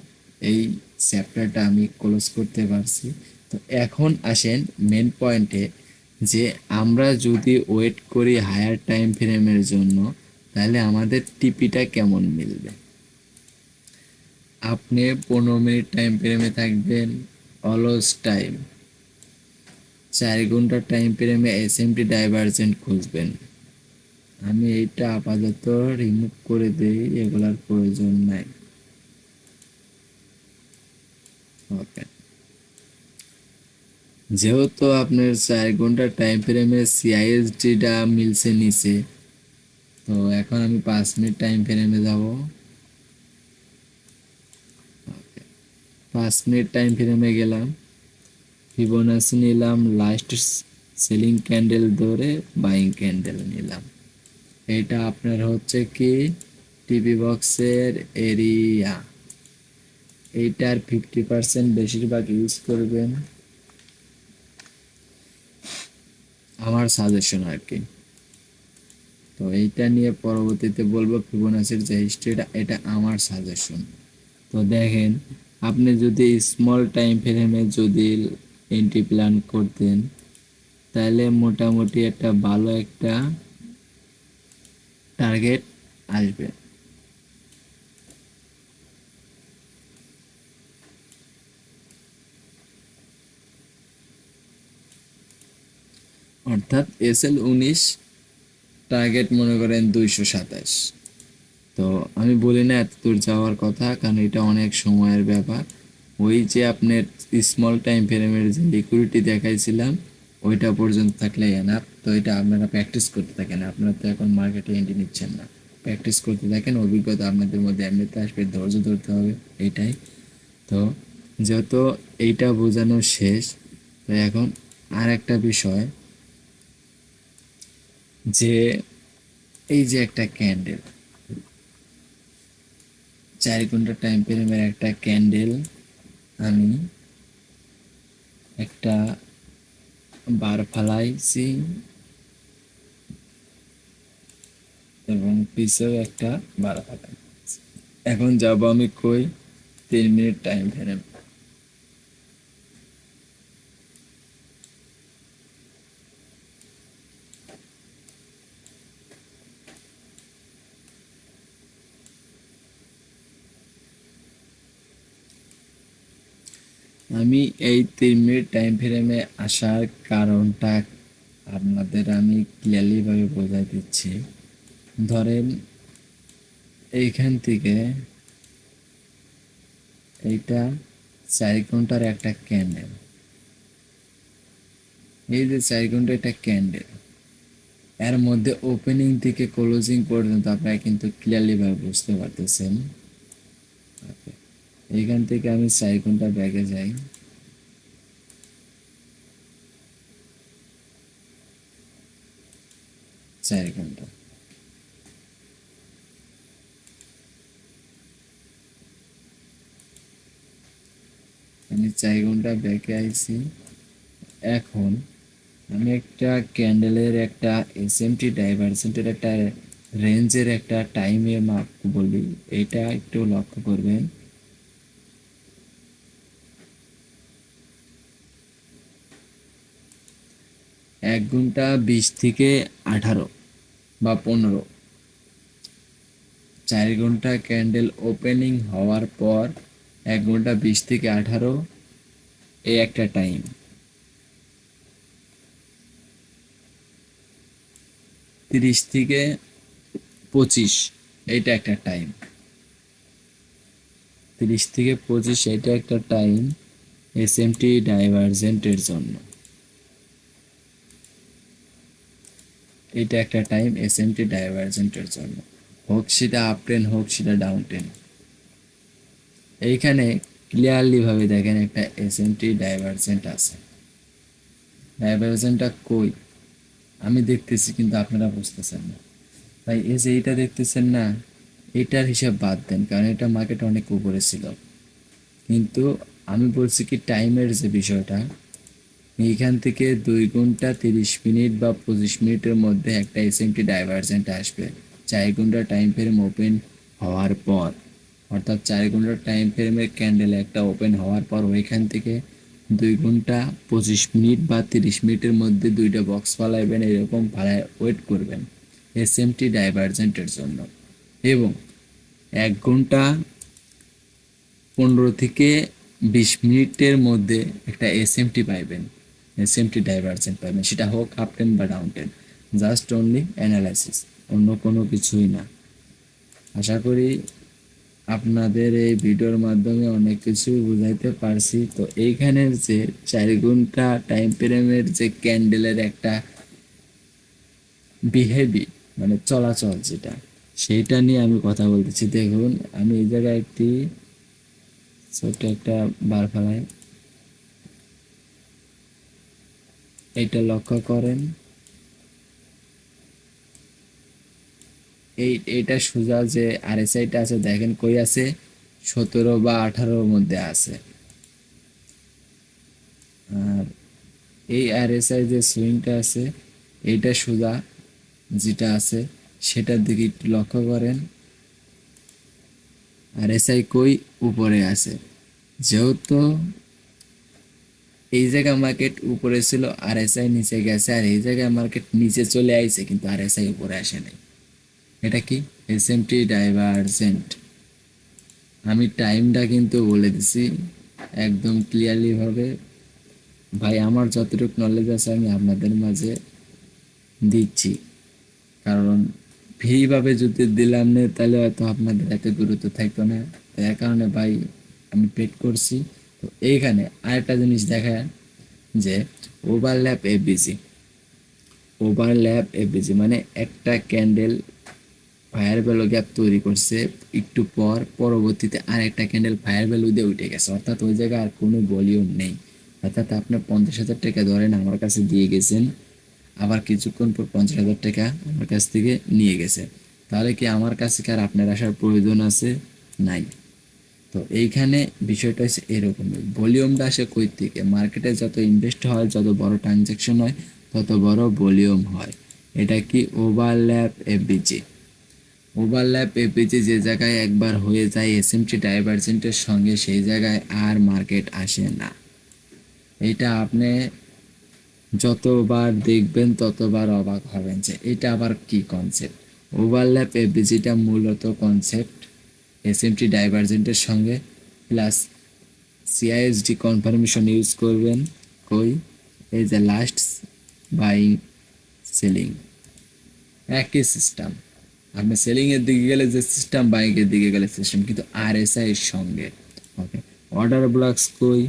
এই চ্যাপ্টারটা আমি ক্লোজ করতে পারছি। তো এখন আসেন মেন পয়েন্টে, যে আমরা যদি ওয়েট করি হায়ার টাইম ফ্রেমের জন্য তাহলে আমাদের টিপিটা কেমন মিলবে। আপনি 15 মিনিট টাইম ফ্রেমে থাকবেন, অলস টাইম 4 ঘন্টা টাইম ফ্রেমে এসএমটি ডাইভারজেন্ট খুঁজবেন। আমি এইটা আপাতত রিমুভ করে দেই, এগুলার প্রয়োজন নাই। ওকে, যেহেতু আপনার 4 ঘন্টা টাইম ফ্রেমে সিআইএসডিটা মিলছে নিচে, তো এখন আমি 5 মিনিট টাইম ফ্রেমে যাব। 5 মিনিট টাইম ফ্রেমে গেলাম, ফিবোনাসি নিলাম, লাস্ট সেলিং ক্যান্ডেল ধরে বাইং ক্যান্ডেল নিলাম। এটা আপনার হচ্ছে কি টিপি বক্সের এরিয়া, এইটার 50% বেশিরভাগ ইউজ করবেন, আমার সাজেশন আর কি। তো এইটা নিয়ে পরবর্তীতে বলবো ফিবোনাচির যে হিস্ট্রিটা, এটা আমার সাজেশন। তো দেখেন, আপনি যদি স্মল টাইম ফ্রেমে যদি এন্ট্রি প্ল্যান করতেন, তাহলে মোটামুটি একটা ভালো একটা টার্গেট আসবে। অর্থাৎ SL19 টার্গেট মনে করেন 227। তো আমি বলি না এত দূর যাওয়ার কথা, কারণ এটা অনেক সময়ের ব্যাপার। ওই যে আপনার স্মল টাইম ফ্রেমের যে লিকুইডিটি দেখাইছিলাম, ওইটা পর্যন্ত থাকলে এনাফ। তো এটা আপনারা প্র্যাকটিস করতে থাকেন, আপনারা তো এখন মার্কেটে এন্ট্রি নিচ্ছেন না, প্র্যাকটিস করতে থাকেন, অভিজ্ঞতা আপনাদের মধ্যে এমনিতে আসবে, ধৈর্য ধরতে হবে, এইটাই। তো যেহেতু এইটা বোঝানো শেষ, তো এখন আর একটা বিষয়, যে এই যে একটা ক্যান্ডেল, 4 ঘন্টা টাইম ফ্রেমের একটা ক্যান্ডেল, আমি একটা বার ফালাইছি এবং পিছেও একটা বার ফালাই। এখন যাব আমি কই, 3 মিনিট টাইম ফ্রেম। আমি এই 3 মিনিট টাইম ফ্রেমে আসার কারণটা আপনাদের আমি ক্লিয়ারলি ভাবে বোঝাই দিচ্ছি। ধরেন এইখান থেকে এইটা 4 ঘন্টার একটা ক্যান্ডেল, এই যে 4 ঘন্টা একটা ক্যান্ডেল, এর মধ্যে ওপেনিং থেকে ক্লোজিং পর্যন্ত আপনারা কিন্তু ক্লিয়ারলি ভাবে বুঝতে পারতেছেন। এইখান থেকে আমি 4 ঘন্টা ব্যাগে যাই, 4 ঘন্টা, আমি 4 ঘন্টা ব্যাকে আইছি। এখন আমি একটা ক্যান্ডেলের একটা SMT ডাইভারজেন্টের একটা রেঞ্জের একটা টাইমে মাপ বলি, এটা একটু লক্ষ্য করবেন। 1 ঘন্টা 20 থেকে 18 বা 15, 4 ঘন্টা ক্যান্ডেল ওপেনিং হওয়ার পর 1 ঘন্টা 20 থেকে 18 এই একটা টাইম। 30 থেকে 25 এইটা একটা টাইম। 30 থেকে 25 এটা একটা টাইম SMT ডাইভারজেন্টের জন্য। এটা একটা টাইম SMT ডাইভারজেন্টের জন্য, হোক সেটা আপ ট্রেন হোক সেটা ডাউন ট্রেন। এইখানে ক্লিয়ারলি ভাবে দেখেন একটা SMT ডাইভারজেন্ট আছে। ডাইভারজেন্টটা কই আমি দেখতেছি, কিন্তু আপনারা বুঝতেছেন না। ভাই এই যে এইটা দেখতেছেন না, এটার হিসাব বাদ দেন, কারণ এটা মার্কেট অনেক উপরে ছিল। কিন্তু আমি বলছি কি টাইমের যে বিষয়টা, এইখান থেকে 2 ঘন্টা 30 মিনিট বা 25 মিনিটের মধ্যে একটা SMT ডাইভারজেন্ট আসবে 4 ঘন্টা টাইম ফ্রেম ওপেন হওয়ার পর। অর্থাৎ 4 ঘন্টা টাইম ফ্রেমের ক্যান্ডেল একটা ওপেন হওয়ার পর ওইখান থেকে 2 ঘন্টা 25 মিনিট বা 30 মিনিটের মধ্যে দুইটা বক্স ফালাইবেন, এরকম ফালায় ওয়েট করবেন SMT ডাইভারজেন্টের জন্য। এবং 1 ঘন্টা 15 থেকে 20 মিনিটের মধ্যে একটা SMT পাইবেন, SMT ডাইভারজেন্ট পাবেন, সেটা হোক আপ টেন বা down ten. Just only analysis, অন্য কোনো কিছুই না। আশা করি আপনাদের এই ভিডিওর মাধ্যমে অনেক কিছু বুঝাইতে পারছি। তো এইখানের যে 4 ঘন্টা টাইম ফ্রেমের যে ক্যান্ডেলের একটা বিহেভি, মানে চলাচল যেটা, সেইটা নিয়ে আমি কথা বলতেছি। দেখুন আমি এই জায়গায় একটি ছোট্ট একটা বার ফেলাই, এটা লক্ষ্য করেন। এইটা সোজা যে RSIটা আছে দেখেন কই আছে, 17 বা 18-র মধ্যে আছে। আর এই আরএসআই যে সুইংটা আছে, এইটা সোজা যেটা আছে সেটার দিকে একটু লক্ষ্য করেন। আরএসআই কই উপরে আছে, যেহেতু এই জায়গায় মার্কেট উপরে ছিল আরএসআই নিচে গেছে, আর এই জায়গায় মার্কেট নিচে চলে আইছে কিন্তু আরএসআই উপরে আসে নাই। এটা কি? SMT divergent. আমি টাইমটা কিন্তু বলে দিছি একদম ক্লিয়ারলি ভাবে। ভাই আমার যতটুকু নলেজ আছে আমি আপনাদের মাঝে দিচ্ছি, কারণ ফ্রিভাবে যদি দিলাম না তাহলে হয়তো আপনাদের এত গুরুত্ব থাকতো না। তো এর কারণে ভাই আমি পেড করছি। তো এইখানে আরেকটা জিনিস দেখায় যে ওভারল্যাপ এফবিজি মানে একটা ক্যান্ডেল ফায়ার ভ্যালু গ্যাপ তৈরি করছে, একটু পর পরবর্তীতে আর একটা ক্যান্ডেল ফায়ার ভ্যালু দিয়ে উঠে গেছে, অর্থাৎ ওই জায়গায় আর কোনো ভলিউম নেই। অর্থাৎ আপনার 50,000 টাকা ধরেন আমার কাছে দিয়ে গেছেন, আবার কিছুক্ষণ পর 50,000 টাকা আমার কাছ থেকে নিয়ে গেছে, তাহলে কি আমার কাছে কি আর আপনার আসার প্রয়োজন আছে? নাই। তো এইখানে বিষয়টা হচ্ছে এরকমই, ভলিউমটা আসে কই থেকে? মার্কেটে যত ইনভেস্ট হয়, যত বড় ট্রানজ্যাকশন হয়, তত বড় ভলিউম হয়। এটা কি? ওভারল্যাপ এফবিজি যে জায়গায় একবার হয়ে যায় এসএমটি ডাইভারজেন্টের সঙ্গে, সেই জায়গায় আর মার্কেট আসে না। এটা আপনি যতবার দেখবেন ততবার অবাক হবেন যে এটা আবার কি কনসেপ্ট। ওভারল্যাপ এফবিজিটা মূলত কনসেপ্ট এসএমটি ডাইভারজেন্টের সঙ্গে প্লাস সিআইএসডি কনফার্মেশন ইউজ করবেন। কই? এই যে লাস্ট বাইং সেলিং, একই সিস্টেম। আপনি সেলিং এর দিকে গেলে যে সিস্টেম, বাইং এর দিকে গেলে সিস্টেম, কিন্তু আরএসআই এর সঙ্গে। ওকে, অর্ডার ব্লকস কই?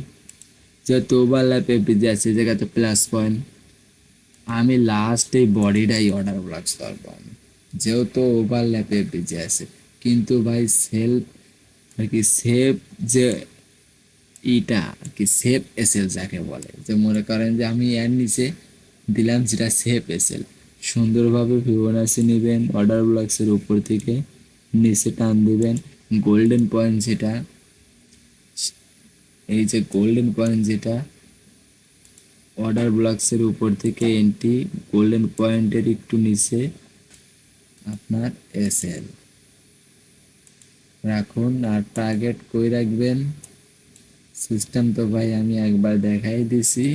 যেহেতু ওভারল্যাপ এফবিজি আছে জায়গাতে প্লাস পয়েন্ট, আমি লাস্ট এই বডিটাই অর্ডার ব্লকস ধরবো আমি, যেহেতু ওভারল্যাপ এফবিজি আছে। কিন্তু ভাই সেলফ আর কি সেফ যে ইটা আর কি সেফ এসএল যাকে বলে, যে মনে করেন যে আমি এর নিচে দিলাম যেটা সেফ এসএল, সুন্দরভাবে ফিবোনাচি নেবেন, অর্ডার ব্লকসের উপর থেকে নিচে টান দিবেন, গোল্ডেন পয়েন্ট যেটা, এই যে গোল্ডেন পয়েন্ট যেটা অর্ডার ব্লকসের উপর থেকে এন্ট্রি, গোল্ডেন পয়েন্টের একটু নিচে আপনার এসএল রাখুন। আর টার্গেট কই রাখবেন? সিস্টেম তো ভাই আমি একবার দেখাই দিছি,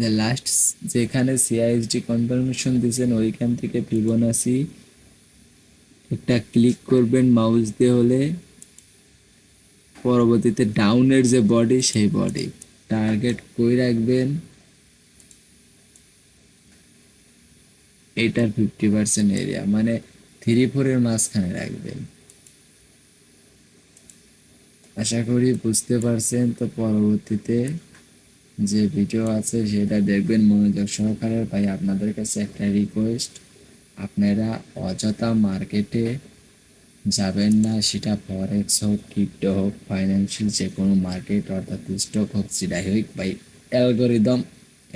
যে লাস্ট যেখানে সিআইএসডি কনফার্মেশন দিয়েছেন ওইখান থেকে ফিবোনাচি একটা ক্লিক করবেন মাউস দিয়ে হলে, পরবর্তীতে ডাউনের যে বডি সেই বডি টার্গেট কই রাখবেন? এটার 50% এরিয়া মানে 3-4 মাঝখানে রাখবেন। আশা করি বুঝতে পারছেন। তো পরবর্তীতে যে ভিডিও আছে সেটা দেখবেন মনোযোগ সহকারে। ভাই আপনাদের কাছে একটা রিকোয়েস্ট, আপনারা অযথা মার্কেটে যাবেন না, সেটা ফরেক্স হোক, ক্রিপ্টো হোক, ফাইন্যান্সিয়াল যে কোনো মার্কেট অর্থাৎ স্টক হোক, সেটাই হোক ভাই, অ্যালগোরিদম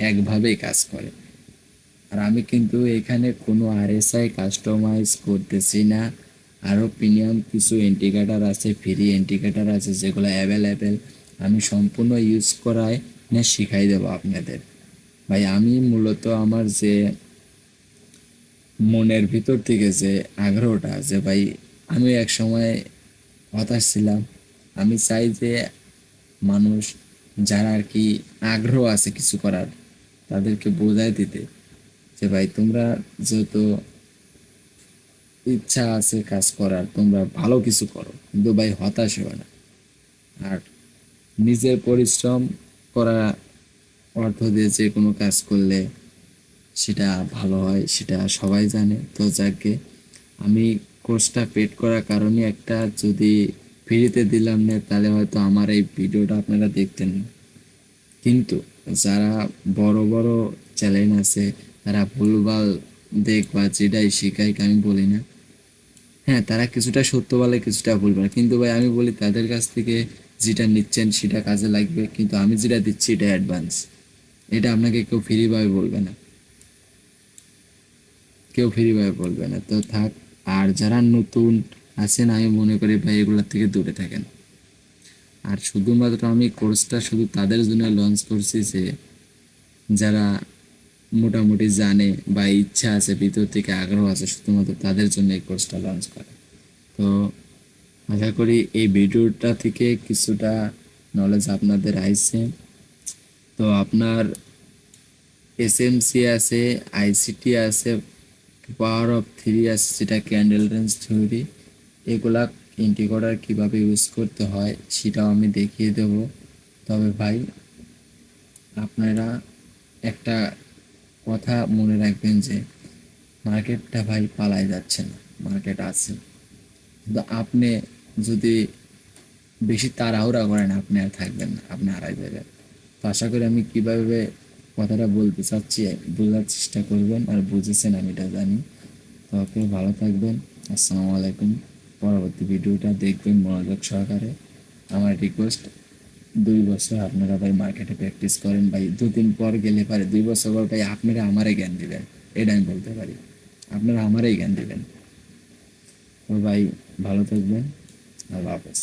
একভাবেই কাজ করে। আর আমি কিন্তু এখানে কোনো আরএসআই কাস্টমাইজ করতেছি না। আরও প্রিমিয়াম কিছু ইন্ডিকেটার আছে, ফ্রি ইন্ডিকেটার আছে যেগুলো অ্যাভেলেবেল, আমি সম্পূর্ণ ইউজ করায় না শিখাই দেবো আপনাদের। ভাই আমি মূলত আমার যে মনের ভিতর থেকে যে আগ্রহটা, যে ভাই আমি এক সময় হতাশ ছিলাম, আমি চাই যে মানুষ যারা আর কি আগ্রহ আছে কিছু করার, তাদেরকে বোঝাই দিতে যে ভাই তোমরা যেহেতু ইচ্ছা আছে কাজ করার, তোমরা ভালো কিছু করো, কিন্তু ভাই হতাশ হয় না। আর নিজের পরিশ্রম করা অর্থ দিয়ে যে কোনো কাজ করলে সেটা ভালো হয়, সেটা সবাই জানে। তো যাকে আমি কোর্সটা পেড করার কারণে একটা যদি ফ্রিতে দিলাম না তাহলে হয়তো আমার এই ভিডিওটা আপনারা দেখতেন না। কিন্তু যারা বড় বড় চ্যালেঞ্জ আছে, তারা ভুলভাল দেখবা যেটাই শিখাই আমি বলি না, হ্যাঁ তারা কিছুটা সত্য বলে কিছুটা ভুল বলে, কিন্তু ভাই আমি বলি তাদের কাছ থেকে যেটা নিচ্ছেন সেটা কাজে লাগবে, কিন্তু আমি যেটা দিচ্ছি এটা অ্যাডভান্স, এটা আপনাকে কেউ ফ্রিভাবে বলবে না, কেউ ফ্রিভাবে বলবে না। তো থাক। আর যারা নতুন আছেন, আমি মনে করি ভাই এগুলোর থেকে দূরে থাকেন। আর শুধুমাত্র আমি কোর্সটা শুধু তাদের জন্য লঞ্চ করছি যে যারা মোটামুটি জানে বা ইচ্ছা আছে, ভিতর থেকে আগ্রহ আছে, শুধুমাত্র তাদের জন্য এই কোর্সটা লঞ্চ করা। তো আশা করি এই ভিডিওটা থেকে কিছুটা নলেজ আপনাদের আইছে। তো আপনার এসএমসি আছে, আইসিটি আছে, পাওয়ার অফ থ্রি আছে যেটা ক্যান্ডেল রেঞ্জ থিওরি, এগুলা ইন্টিগ্রেটর কীভাবে ইউজ করতে হয় সেটাও আমি দেখিয়ে দেব। তবে ভাই আপনারা একটা কথা মনে রাখবেন যে মার্কেটটা ভাই পালায় যাচ্ছে না, মার্কেট আছে, কিন্তু আপনি যদি বেশি তাড়াহুড়া করেন আপনি আর থাকবেন না, আপনি হারাই যাবেন। তো আশা করি আমি কীভাবে কথাটা বলতে চাচ্ছি বোঝার চেষ্টা করবেন, আর বুঝেছেন আমি এটা জানি। তো ওকে, ভালো থাকবেন। আসসালামু আলাইকুম। পরবর্তী ভিডিওটা দেখবেন মনোযোগ সহকারে। আমার রিকোয়েস্ট, 2 বছর আপনারা ভাই মার্কেটে প্র্যাকটিস করেন ভাই, 2 দিন পর গেলে পারে 2 বছর পর ভাই আপনারা আমারে জ্ঞান দিবেন, এটা আমি বলতে পারি, আপনারা আমারই জ্ঞান দিবেন। তো ভাই ভালো থাকবেন, আল্লাহ হাফেজ।